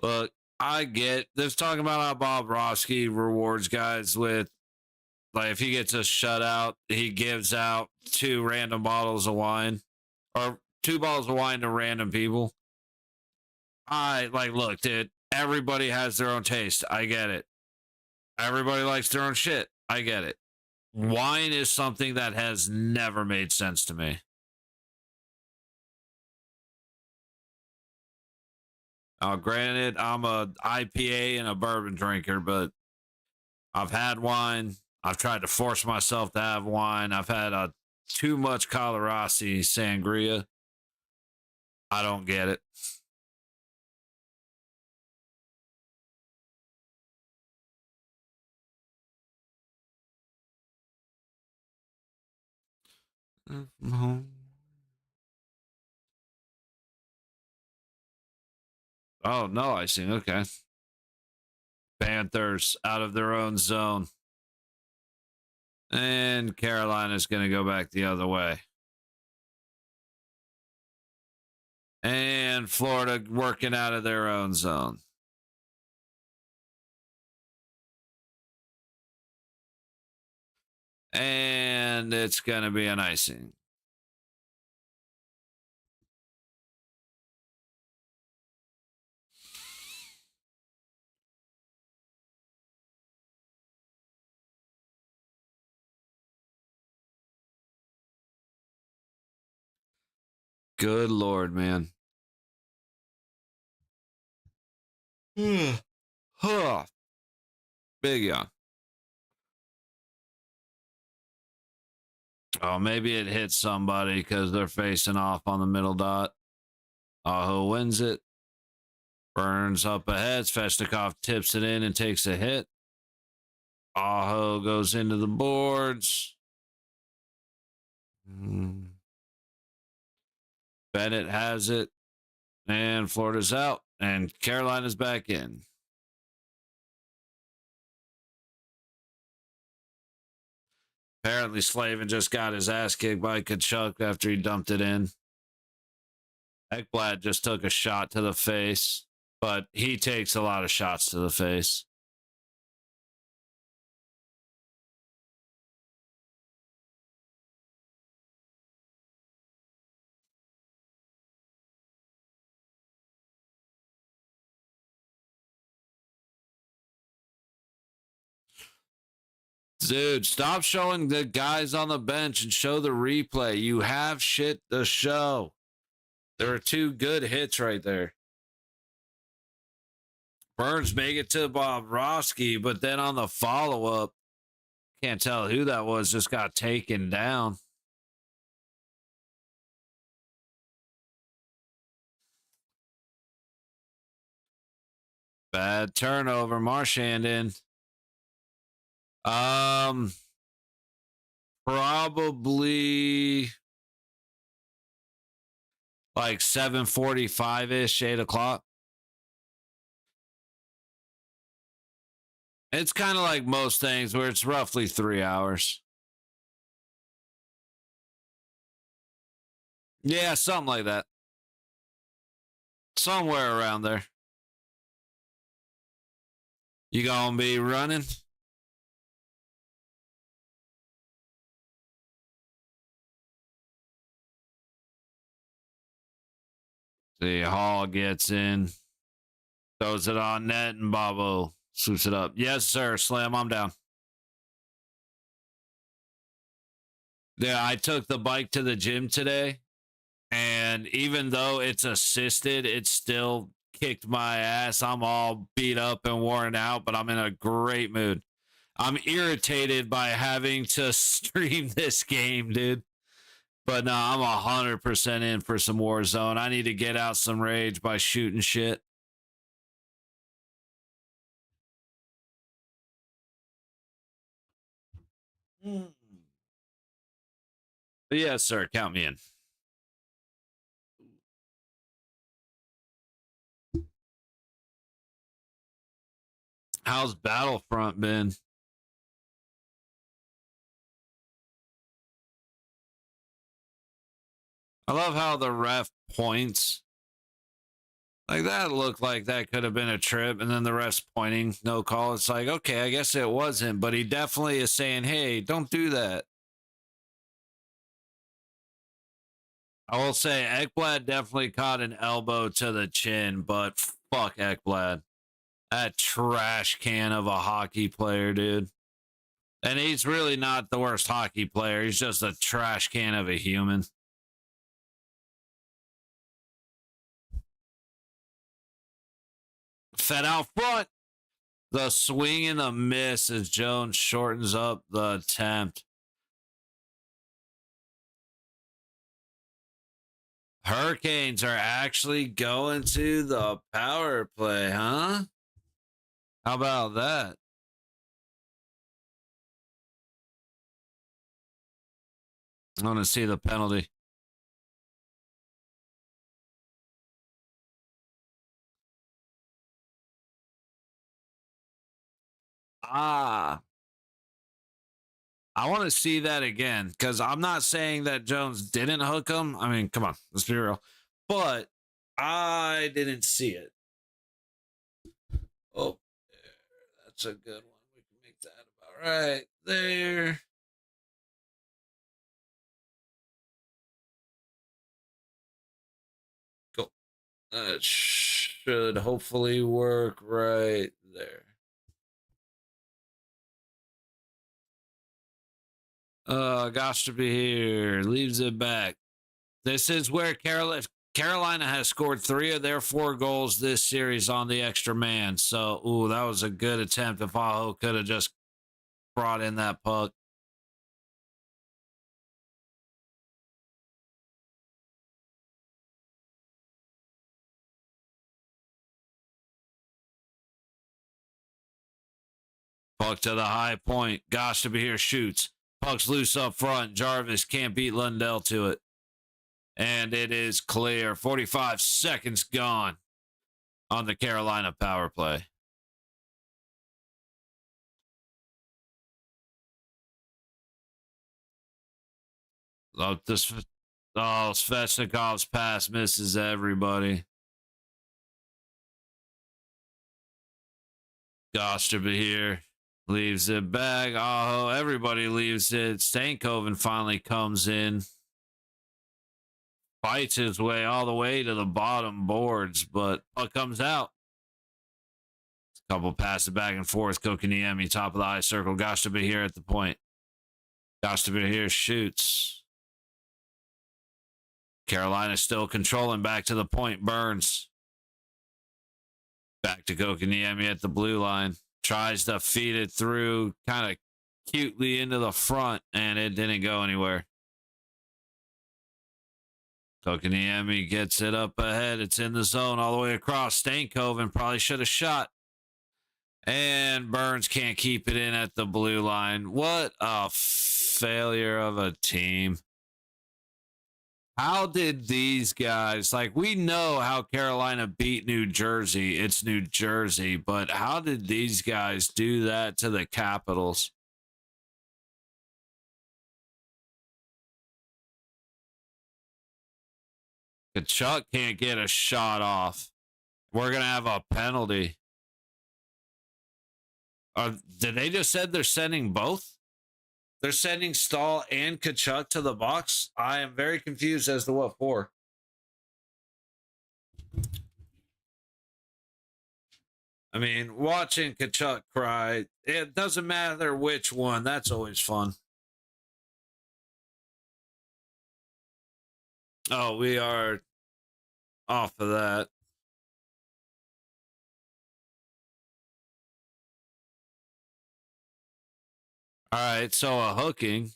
Look, I get there's talking about how Bob Roski rewards guys with, like, if he gets a shutout, he gives out 2 random bottles of wine or 2 bottles of wine to random people. Look, dude, everybody has their own taste. I get it. Everybody likes their own shit. I get it. Wine is something that has never made sense to me. Granted, I'm a IPA and a bourbon drinker, but I've had wine. I've tried to force myself to have wine. I've had too much Colorasi sangria. I don't get it. Oh, no, I see. Okay. Panthers out of their own zone. And Carolina's going to go back the other way. And Florida working out of their own zone. And it's going to be an icing. Good Lord, man. Huh. Big yawn. Oh, maybe it hits somebody because they're facing off on the middle dot. Aho wins it. Burns up ahead. Svechnikov tips it in and takes a hit. Aho goes into the boards. Bennett has it. And Florida's out. And Carolina's back in. Apparently, Slavin just got his ass kicked by Kachuk after he dumped it in. Ekblad just took a shot to the face, but he takes a lot of shots to the face. Dude, stop showing the guys on the bench and show the replay. You have shit to show. There are 2 good hits right there. Burns make it to Bobrovsky, but then on the follow-up, can't tell who that was, just got taken down. Bad turnover, Marchand in. Probably like 7:45-ish, 8 o'clock. It's kind of like most things where it's roughly 3 hours. Yeah, something like that. Somewhere around there. You gonna be running? See, Hall gets in, throws it on net, and Bobo swoops it up. Yes, sir. Slam, I'm down. Yeah, I took the bike to the gym today, and even though it's assisted, it still kicked my ass. I'm all beat up and worn out, but I'm in a great mood. I'm irritated by having to stream this game, dude. But no, I'm 100% in for some Warzone. I need to get out some rage by shooting shit. Yes, sir. Count me in. How's Battlefront been? I love how the ref points. Like that looked like that could have been a trip, and then the ref's pointing, no call. It's like, okay, I guess it wasn't, but he definitely is saying, hey, don't do that. I will say Ekblad definitely caught an elbow to the chin, but fuck Ekblad. That trash can of a hockey player, dude. And he's really not the worst hockey player. He's just a trash can of a human. Fed out front. The swing and the miss as Jones shortens up the attempt. Hurricanes are actually going to the power play, huh? How about that? I want to see the penalty. I want to see that again because I'm not saying that Jones didn't hook him. I mean, come on, let's be real. But I didn't see it. Oh, that's a good one. We can make that about right there. Cool. That should hopefully work right there. Gosh to be here. Leaves it back. This is where Carolina has scored 3 of their 4 goals this series on the extra man. So, that was a good attempt. If Aho could have just brought in that puck. Puck to the high point. Gosh to be here shoots. Puck's loose up front. Jarvis can't beat Lundell to it. And it is clear. 45 seconds gone on the Carolina power play. Svechnikov's pass misses everybody. Gosh to be here. Leaves it back. Oh, everybody leaves it. Stankoven finally comes in. Fights his way all the way to the bottom boards, but puck comes out. A couple passes back and forth. Kokiniemi, top of the ice circle. Gosh to be here at the point. Gosh to be here shoots. Carolina still controlling back to the point. Burns. Back to Kokiniemi at the blue line. Tries to feed it through kind of cutely into the front, and it didn't go anywhere. Kokiniemi gets it up ahead. It's in the zone all the way across. Stankoven probably should have shot. And Burns can't keep it in at the blue line. What a failure of a team. How did these guys, like, we know how Carolina beat New Jersey. It's New Jersey, but how did these guys do that to the Capitals? Kachuk can't get a shot off. We're going to have a penalty. Did they just said they're sending both? They're sending Stahl and Kachuk to the box? I am very confused as to what for. I mean, watching Kachuk cry, it doesn't matter which one. That's always fun. Oh, we are off of that. All right, so a hooking.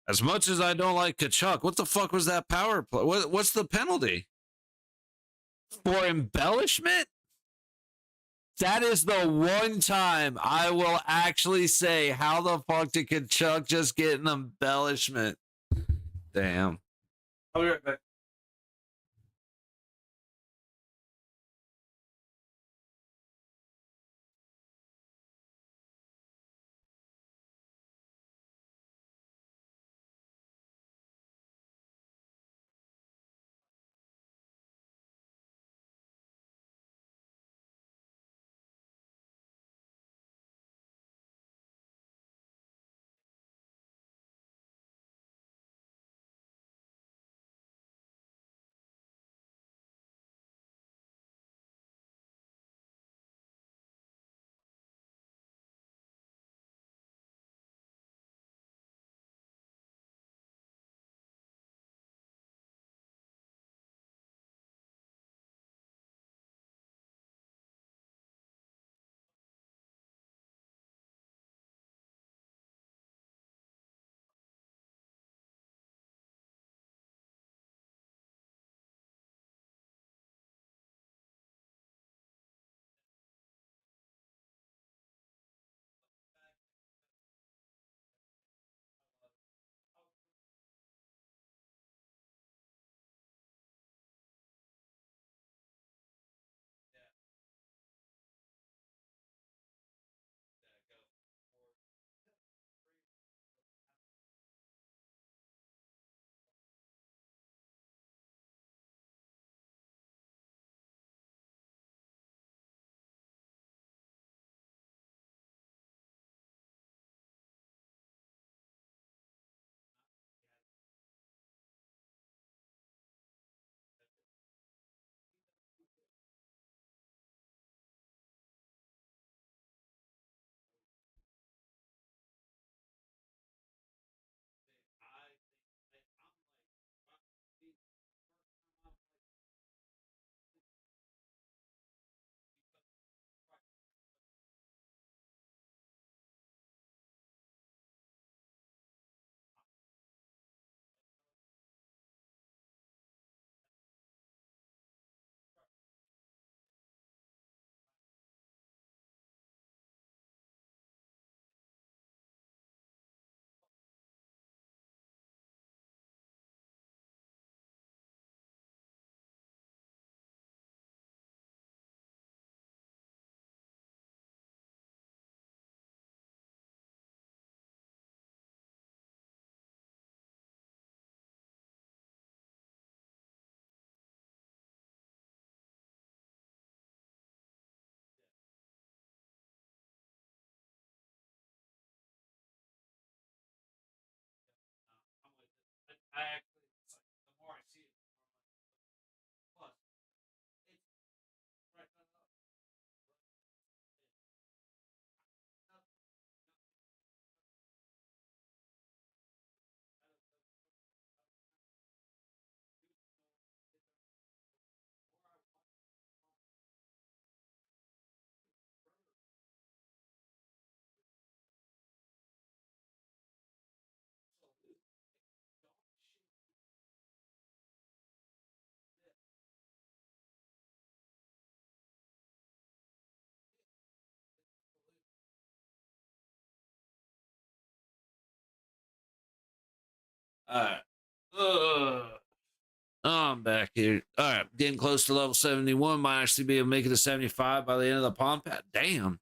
As much as I don't like Kachuk, what the fuck was that power play? What's the penalty? For embellishment? That is the one time I will actually say, how the fuck did Kachuk just get an embellishment? Damn. I'll be right back. I actually, the more I see it, plus, it's right up. All right. I'm back here. All right, getting close to level 71. Might actually be able to make it to 75 by the end of the pond pad. Damn.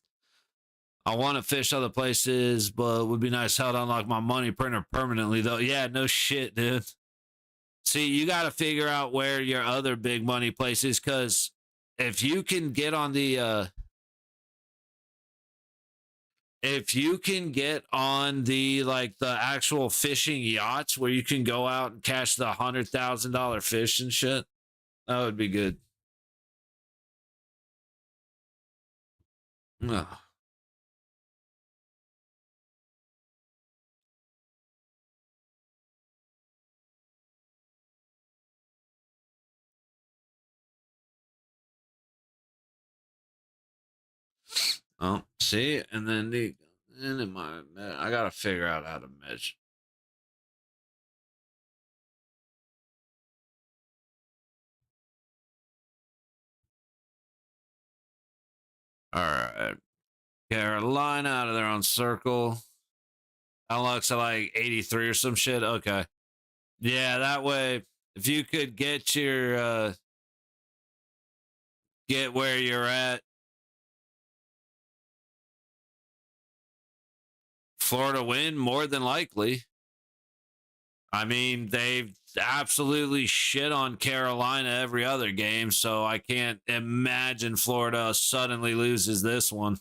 I want to fish other places, but it would be nice how to unlock my money printer permanently, though. Yeah, no shit, dude. See, you got to figure out where your other big money place is, because if you can get on the if you can get on the like the actual fishing yachts where you can go out and catch the $100,000 fish and shit, that would be good. Ugh. Oh, see, and then I gotta figure out how to measure. All right. Carolina out of their own circle. Unlocks at like 83 or some shit. Okay. Yeah, that way, if you could get get where you're at, Florida win more than likely. I mean, they've absolutely shit on Carolina every other game, so I can't imagine Florida suddenly loses this one.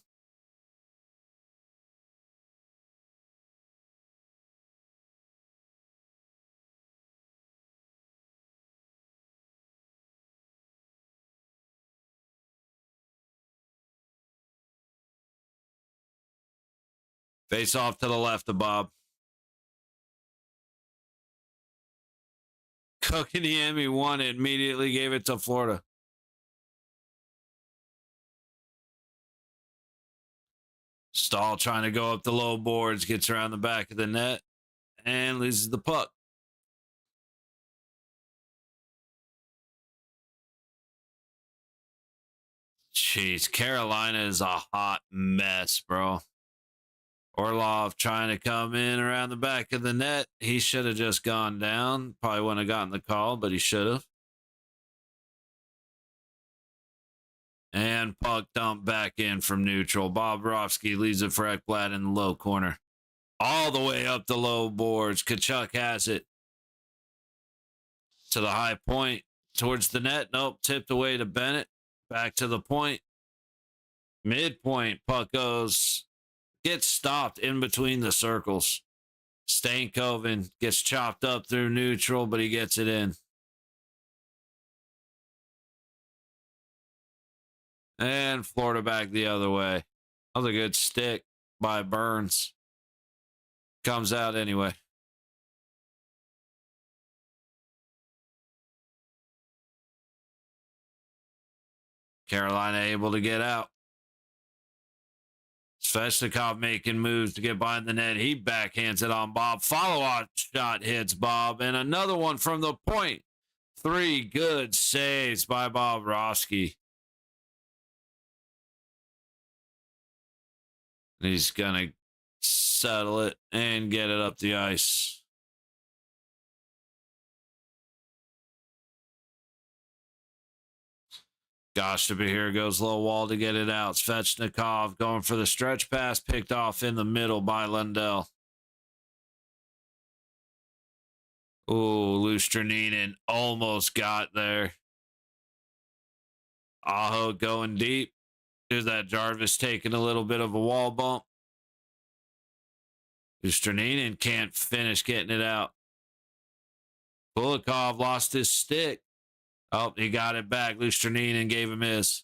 Face off to the left of Bob. Kokaniemi won it, immediately gave it to Florida. Stahl trying to go up the low boards, gets around the back of the net, and loses the puck. Jeez, Carolina is a hot mess, bro. Orlov trying to come in around the back of the net. He should have just gone down. Probably wouldn't have gotten the call, but he should have. And puck dumped back in from neutral. Bobrovsky leaves it for Ekblad in the low corner. All the way up the low boards. Kachuk has it. To the high point. Towards the net. Nope. Tipped away to Bennett. Back to the point. Midpoint. Puck goes. Gets stopped in between the circles. Stankoven gets chopped up through neutral, but he gets it in. And Florida back the other way. That was a good stick by Burns. Comes out anyway. Carolina able to get out. Svechnikov making moves to get behind the net. He backhands it on Bob. Follow-on shot hits Bob. And another one from the point. 3 good saves by Bobrovsky. He's going to settle it and get it up the ice. Gosh, to be here goes low wall to get it out. Svechnikov going for the stretch pass, picked off in the middle by Lundell. Ooh, Lustrinin almost got there. Aho going deep. There's that Jarvis taking a little bit of a wall bump. Lustrinin can't finish getting it out. Kulikov lost his stick. Oh, he got it back. Lustrinin gave him his.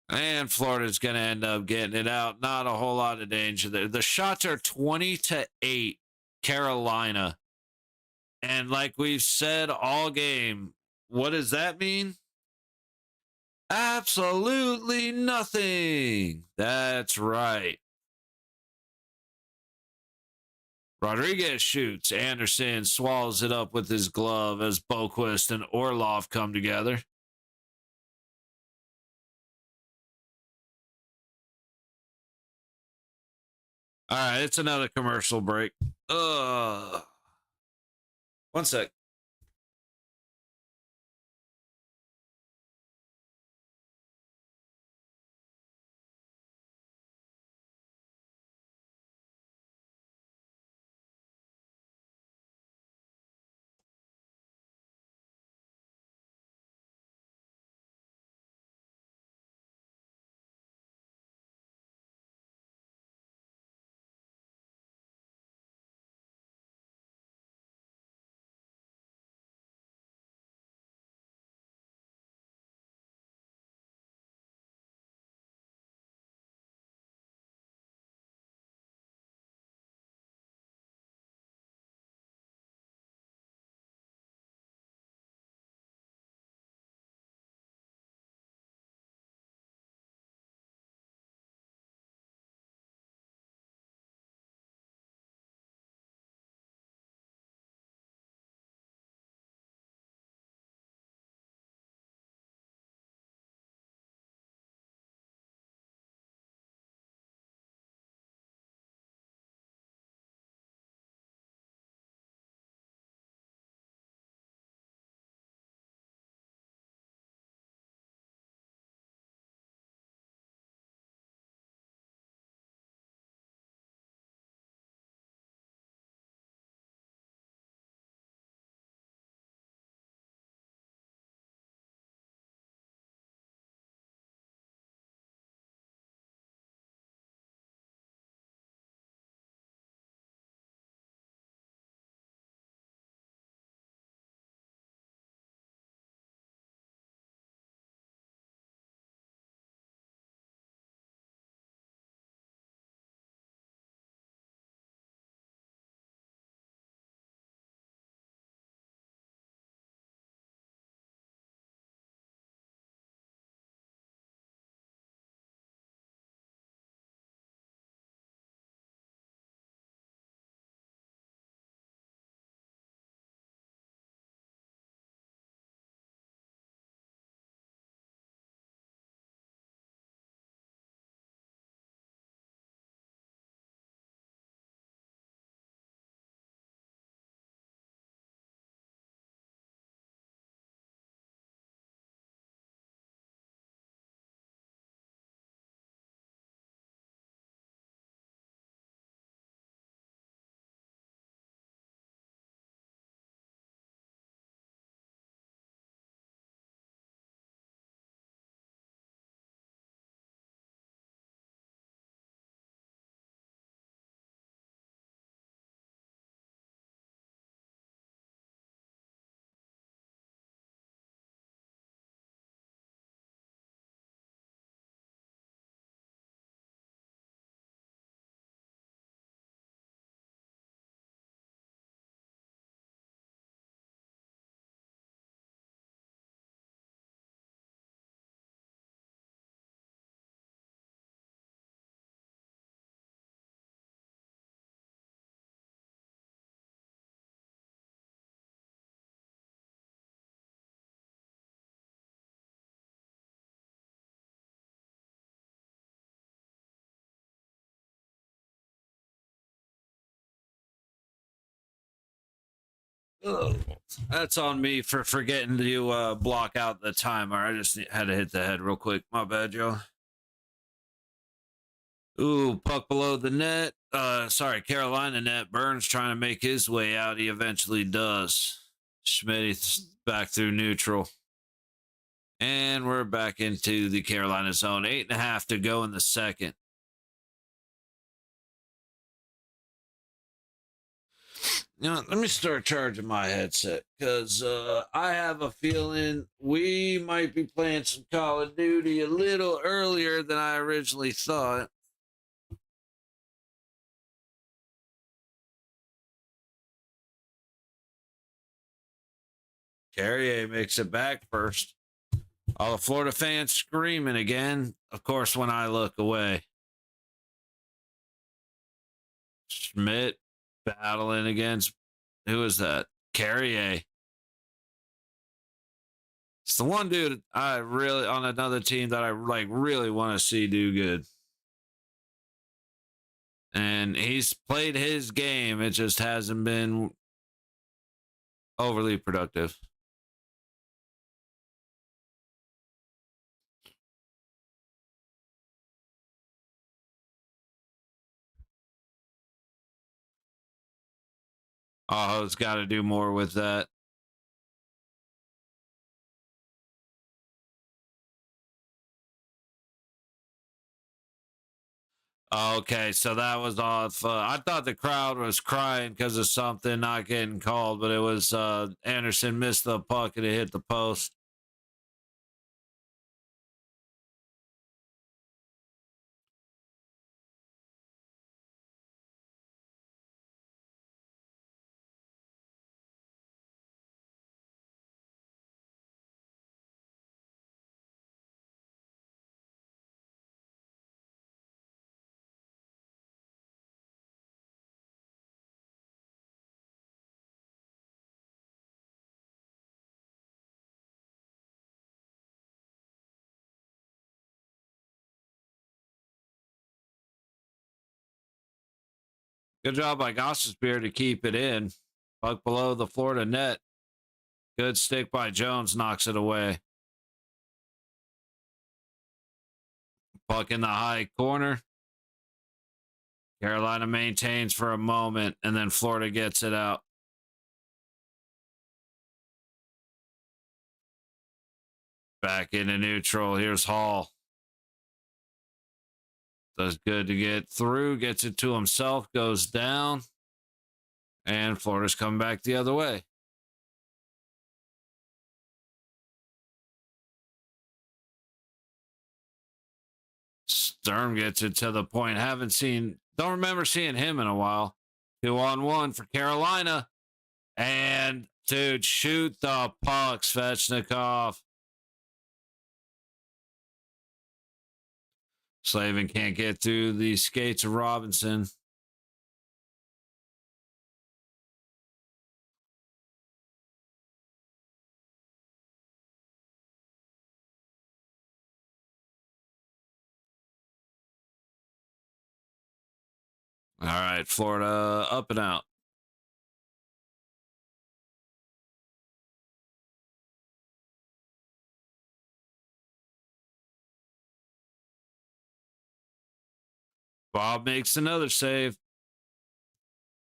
And Florida's going to end up getting it out. Not a whole lot of danger there. The shots are 20-8, Carolina. And like we've said all game, what does that mean? Absolutely nothing. That's right. Rodriguez shoots. Anderson swallows it up with his glove as Boquist and Orlov come together. All right, it's another commercial break. One sec. Ugh. That's on me for forgetting to block out the timer. I just had to hit the head real quick. My bad, Joe. Ooh, puck below the net. Sorry, Carolina net. Burns trying to make his way out. He eventually does. Schmidt back through neutral. And we're back into the Carolina zone. 8.5 to go in the second. You know, let me start charging my headset because I have a feeling we might be playing some Call of Duty a little earlier than I originally thought. Carrier makes it back first. All the Florida fans screaming again, of course, when I look away. Schmidt battling against, who is that? Carrier. It's the one dude I really, on another team that I really want to see do good. And he's played his game. It just hasn't been overly productive. Oh, it's got to do more with that. Okay, so that was off. I thought the crowd was crying because of something not getting called, but it was Anderson missed the puck and it hit the post. Good job by Gossesbeer to keep it in. Puck below the Florida net. Good stick by Jones, knocks it away. Puck in the high corner. Carolina maintains for a moment, and then Florida gets it out. Back into neutral. Here's Hall. Does good to get through. Gets it to himself. Goes down. And Florida's coming back the other way. Sturm gets it to the point. Don't remember seeing him in a while. 2-on-1 for Carolina. And, dude, shoot the puck, Svechnikov. Slavin can't get through the skates of Robinson. All right, Florida up and out. Bob makes another save.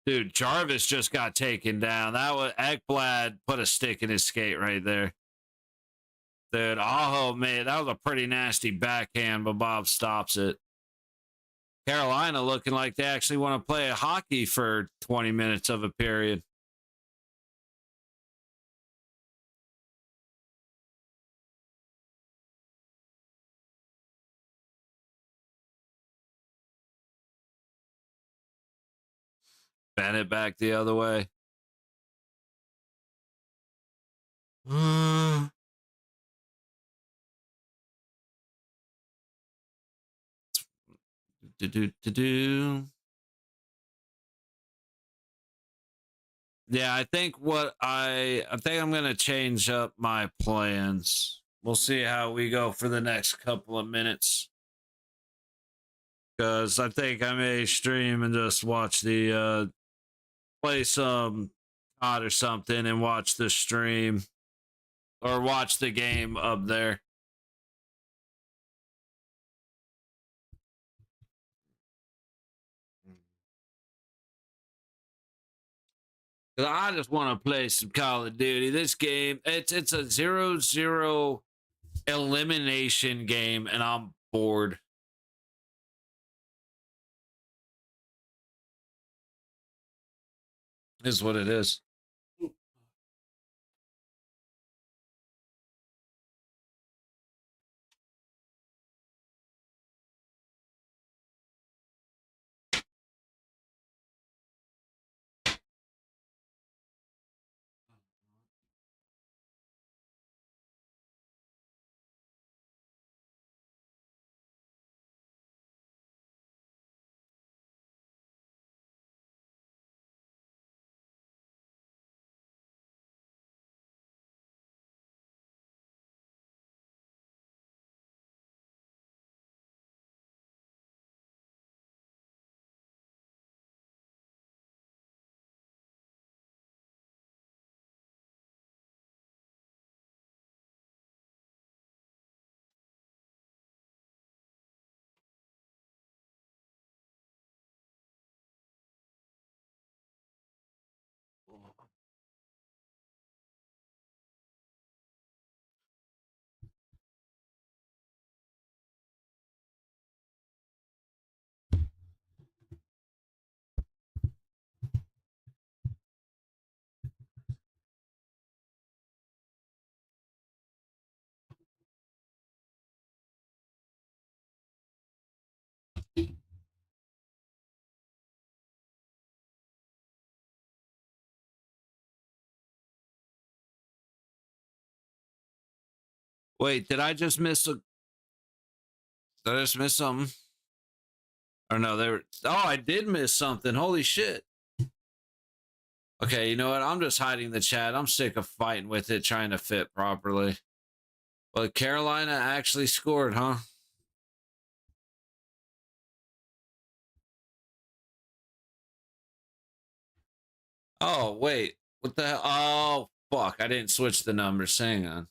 Dude, Jarvis just got taken down. That was Ekblad put a stick in his skate right there. Dude, oh man, that was a pretty nasty backhand, but Bob stops it. Carolina looking like they actually want to play hockey for 20 minutes of a period. Bennett back the other way. Yeah, I think I'm gonna change up my plans. We'll see how we go for the next couple of minutes. Because I think I may stream and just watch the play some Epcot or something and watch the stream or watch the game up there. I just want to play some Call of Duty. This game, it's a 0-0 elimination game, and I'm bored. Is what it is. Wait, did I just miss a? Did I just miss something? Or no, there. Oh, I did miss something. Holy shit. Okay, you know what? I'm just hiding the chat. I'm sick of fighting with it, trying to fit properly. But Carolina actually scored, huh? Oh, wait. What the hell? Oh, fuck. I didn't switch the numbers. Hang on.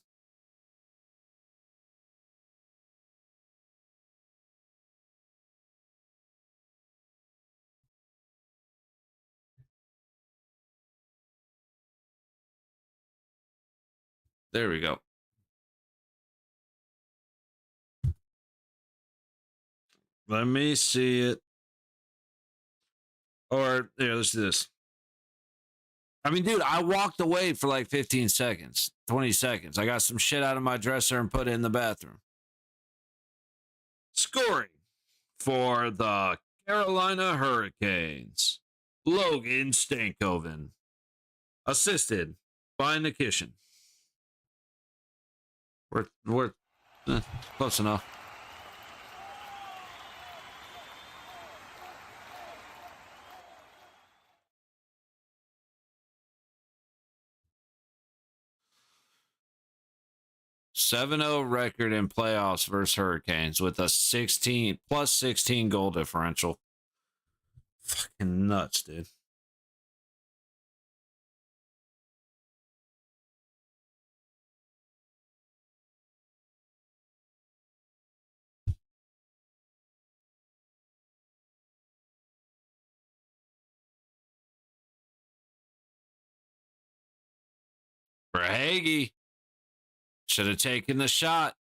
There we go. Let me see it. Or, here, let's do this. I mean, dude, I walked away for like 15 seconds, 20 seconds. I got some shit out of my dresser and put it in the bathroom. Scoring for the Carolina Hurricanes, Logan Stankoven. Assisted by Nikishin. We're close enough. +7-0 record in playoffs versus Hurricanes with a +16 goal differential. Fucking nuts, dude. For Hagee, should have taken the shot.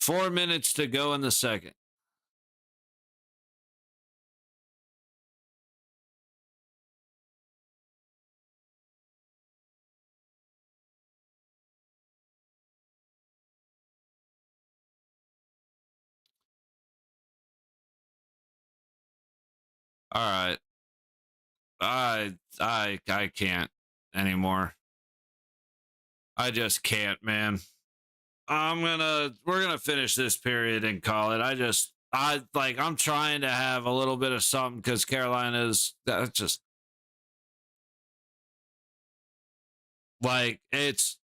Four minutes to go in the second. All right. I can't anymore. I just can't, man. We're gonna finish this period and call it. I'm trying to have a little bit of something because Carolina's that's just like it's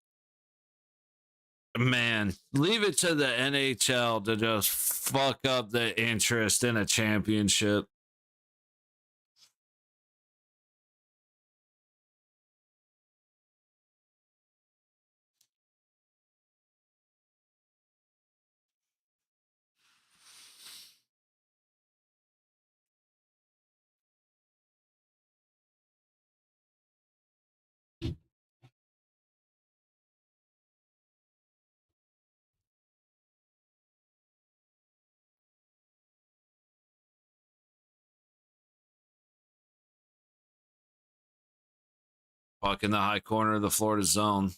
Man, leave it to the NHL to just fuck up the interest in a championship. Fuck in the high corner of the Florida zone.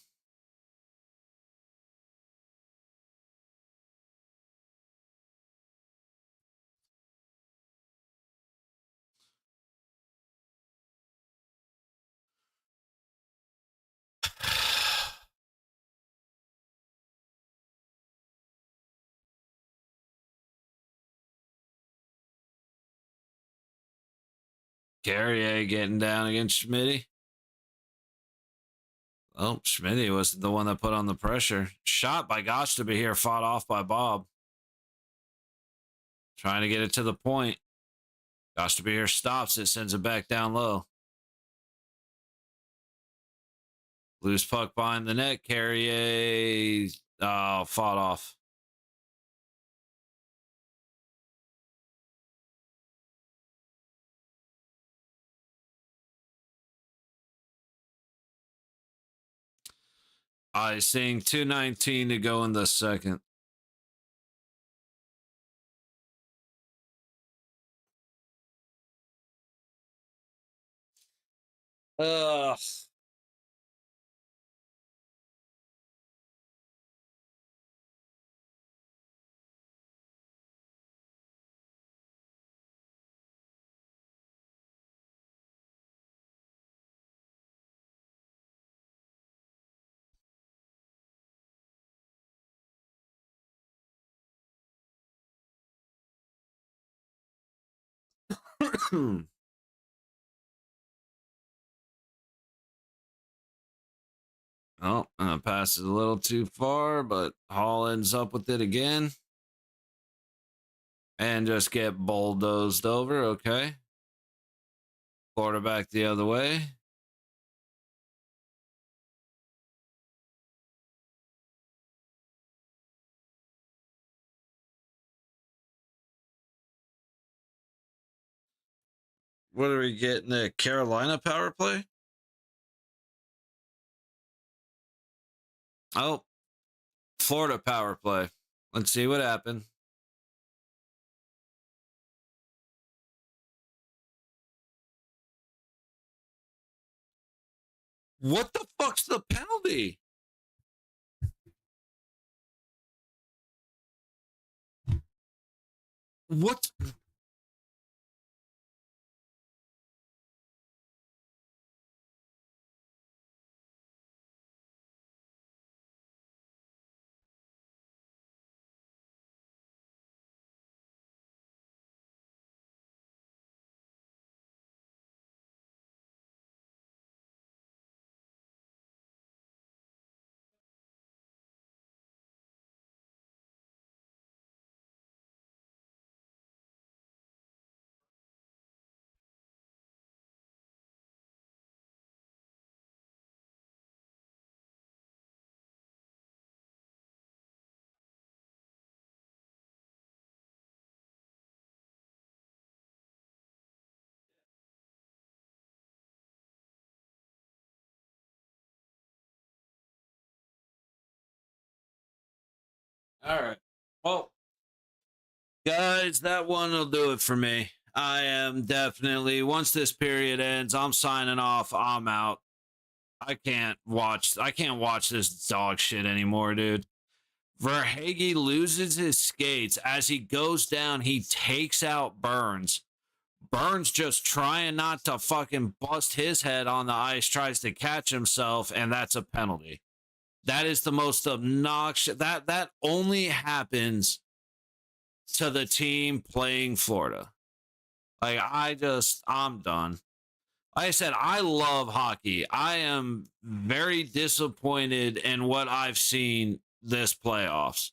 Carrier getting down against Schmitty. Oh, Schmitty was the one that put on the pressure. Shot by Gosh to be here, fought off by Bob. Trying to get it to the point. Gosh to be here stops it, sends it back down low. Loose puck behind the net. Carrier fought off. I seeing 2:19 to go in the second. Ugh. Oh, passes a little too far, but Hall ends up with it again. And just get bulldozed over. Okay. Quarterback the other way. What are we getting? The Carolina power play? Oh, Florida power play. Let's see what happened. What the fuck's the penalty? What? All right. Well, guys, that one will do it for me. I am definitely, once this period ends, I'm signing off. I'm out. I can't watch this dog shit anymore, dude. Verhage loses his skates. As he goes down, he takes out Burns. Burns just trying not to fucking bust his head on the ice, tries to catch himself, and that's a penalty. That is the most obnoxious. That only happens to the team playing Florida. Like, I'm done. Like I said, I love hockey. I am very disappointed in what I've seen this playoffs.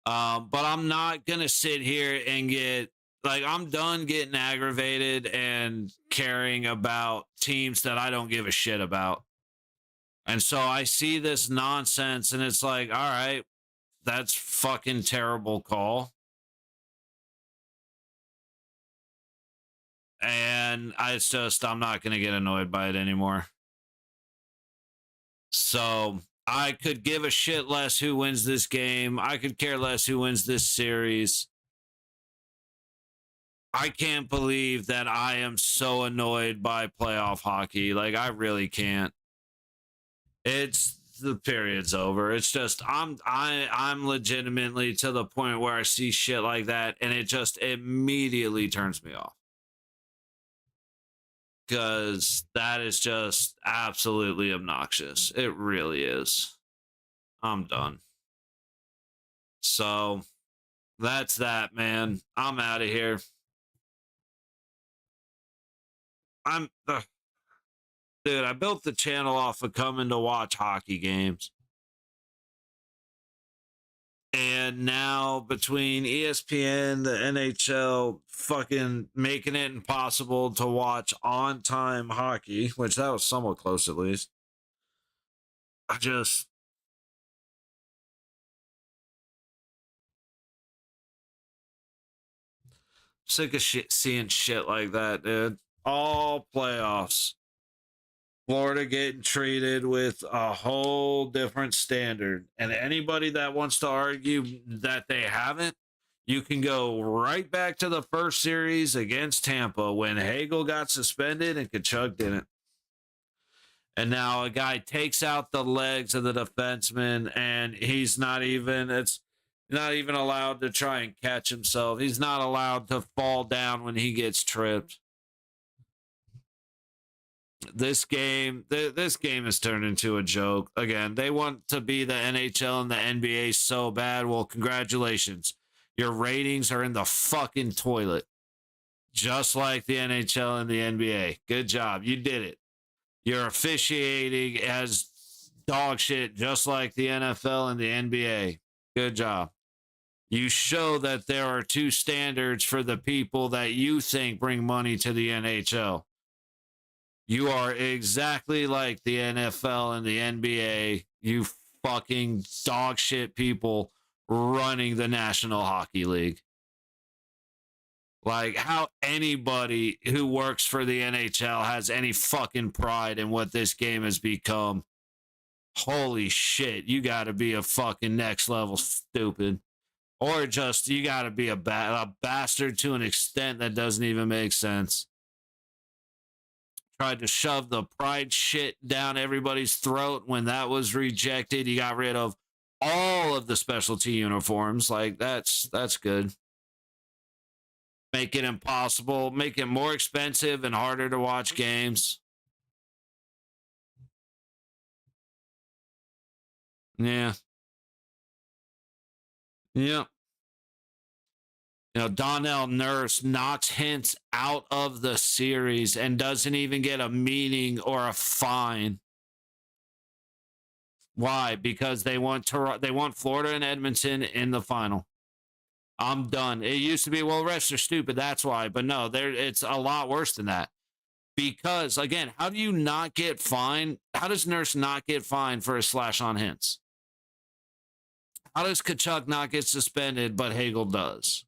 But I'm not going to sit here and get like, I'm done getting aggravated and caring about teams that I don't give a shit about. And so I see this nonsense and it's like, all right, that's fucking terrible call. And I'm not going to get annoyed by it anymore. So I could give a shit less who wins this game. I could care less who wins this series. I can't believe that I am so annoyed by playoff hockey. Like, I really can't. It's the period's over. It's just I'm legitimately to the point where I see shit like that and it just immediately turns me off. Because that is just absolutely obnoxious. It really is. I'm done. So that's that, man. I'm out of here. Dude, I built the channel off of coming to watch hockey games. And now between ESPN, the NHL, fucking making it impossible to watch on-time hockey, which that was somewhat close at least. Sick of seeing shit like that, dude. All playoffs. Florida getting treated with a whole different standard. And anybody that wants to argue that they haven't, you can go right back to the first series against Tampa when Hagel got suspended and Tkachuk didn't. And now a guy takes out the legs of the defenseman and he's not even allowed to try and catch himself. He's not allowed to fall down when he gets tripped. This game has turned into a joke. Again, they want to be the NHL and the NBA so bad. Well, congratulations. Your ratings are in the fucking toilet. Just like the NHL and the NBA. Good job. You did it. You're officiating as dog shit just like the NFL and the NBA. Good job. You show that there are two standards for the people that you think bring money to the NHL. You are exactly like the NFL and the NBA, you fucking dog shit people running the National Hockey League. Like, how anybody who works for the NHL has any fucking pride in what this game has become. Holy shit, you got to be a fucking next level stupid. Or just, you got to be a bastard to an extent that doesn't even make sense. Tried to shove the pride shit down everybody's throat. When that was rejected, you got rid of all of the specialty uniforms. Like, that's good. Make it impossible, make it more expensive and harder to watch games. Yeah. Yeah. You know, Donnell Nurse knocks Hintz out of the series and doesn't even get a meeting or a fine. Why? Because they want Florida and Edmonton in the final. I'm done. It used to be, well, refs are stupid. That's why. But no, it's a lot worse than that. Because, again, how do you not get fined? How does Nurse not get fined for a slash on Hintz? How does Tkachuk not get suspended, but Hagel does?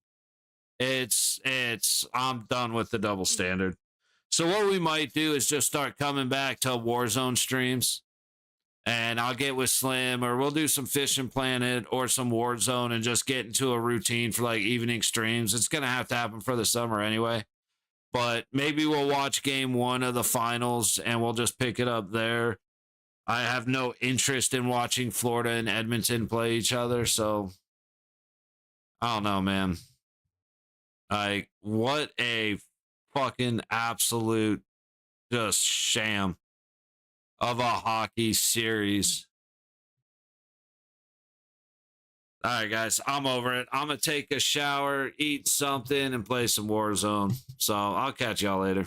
I'm done with the double standard. So what we might do is just start coming back to Warzone streams. And I'll get with Slim, or we'll do some Fishing Planet or some Warzone and just get into a routine for like evening streams. It's going to have to happen for the summer anyway. But maybe we'll watch game 1 of the finals and we'll just pick it up there. I have no interest in watching Florida and Edmonton play each other. So I don't know, man. Like, what a fucking absolute just sham of a hockey series. All right, guys, I'm over it. I'm going to take a shower, eat something, and play some Warzone. So I'll catch y'all later.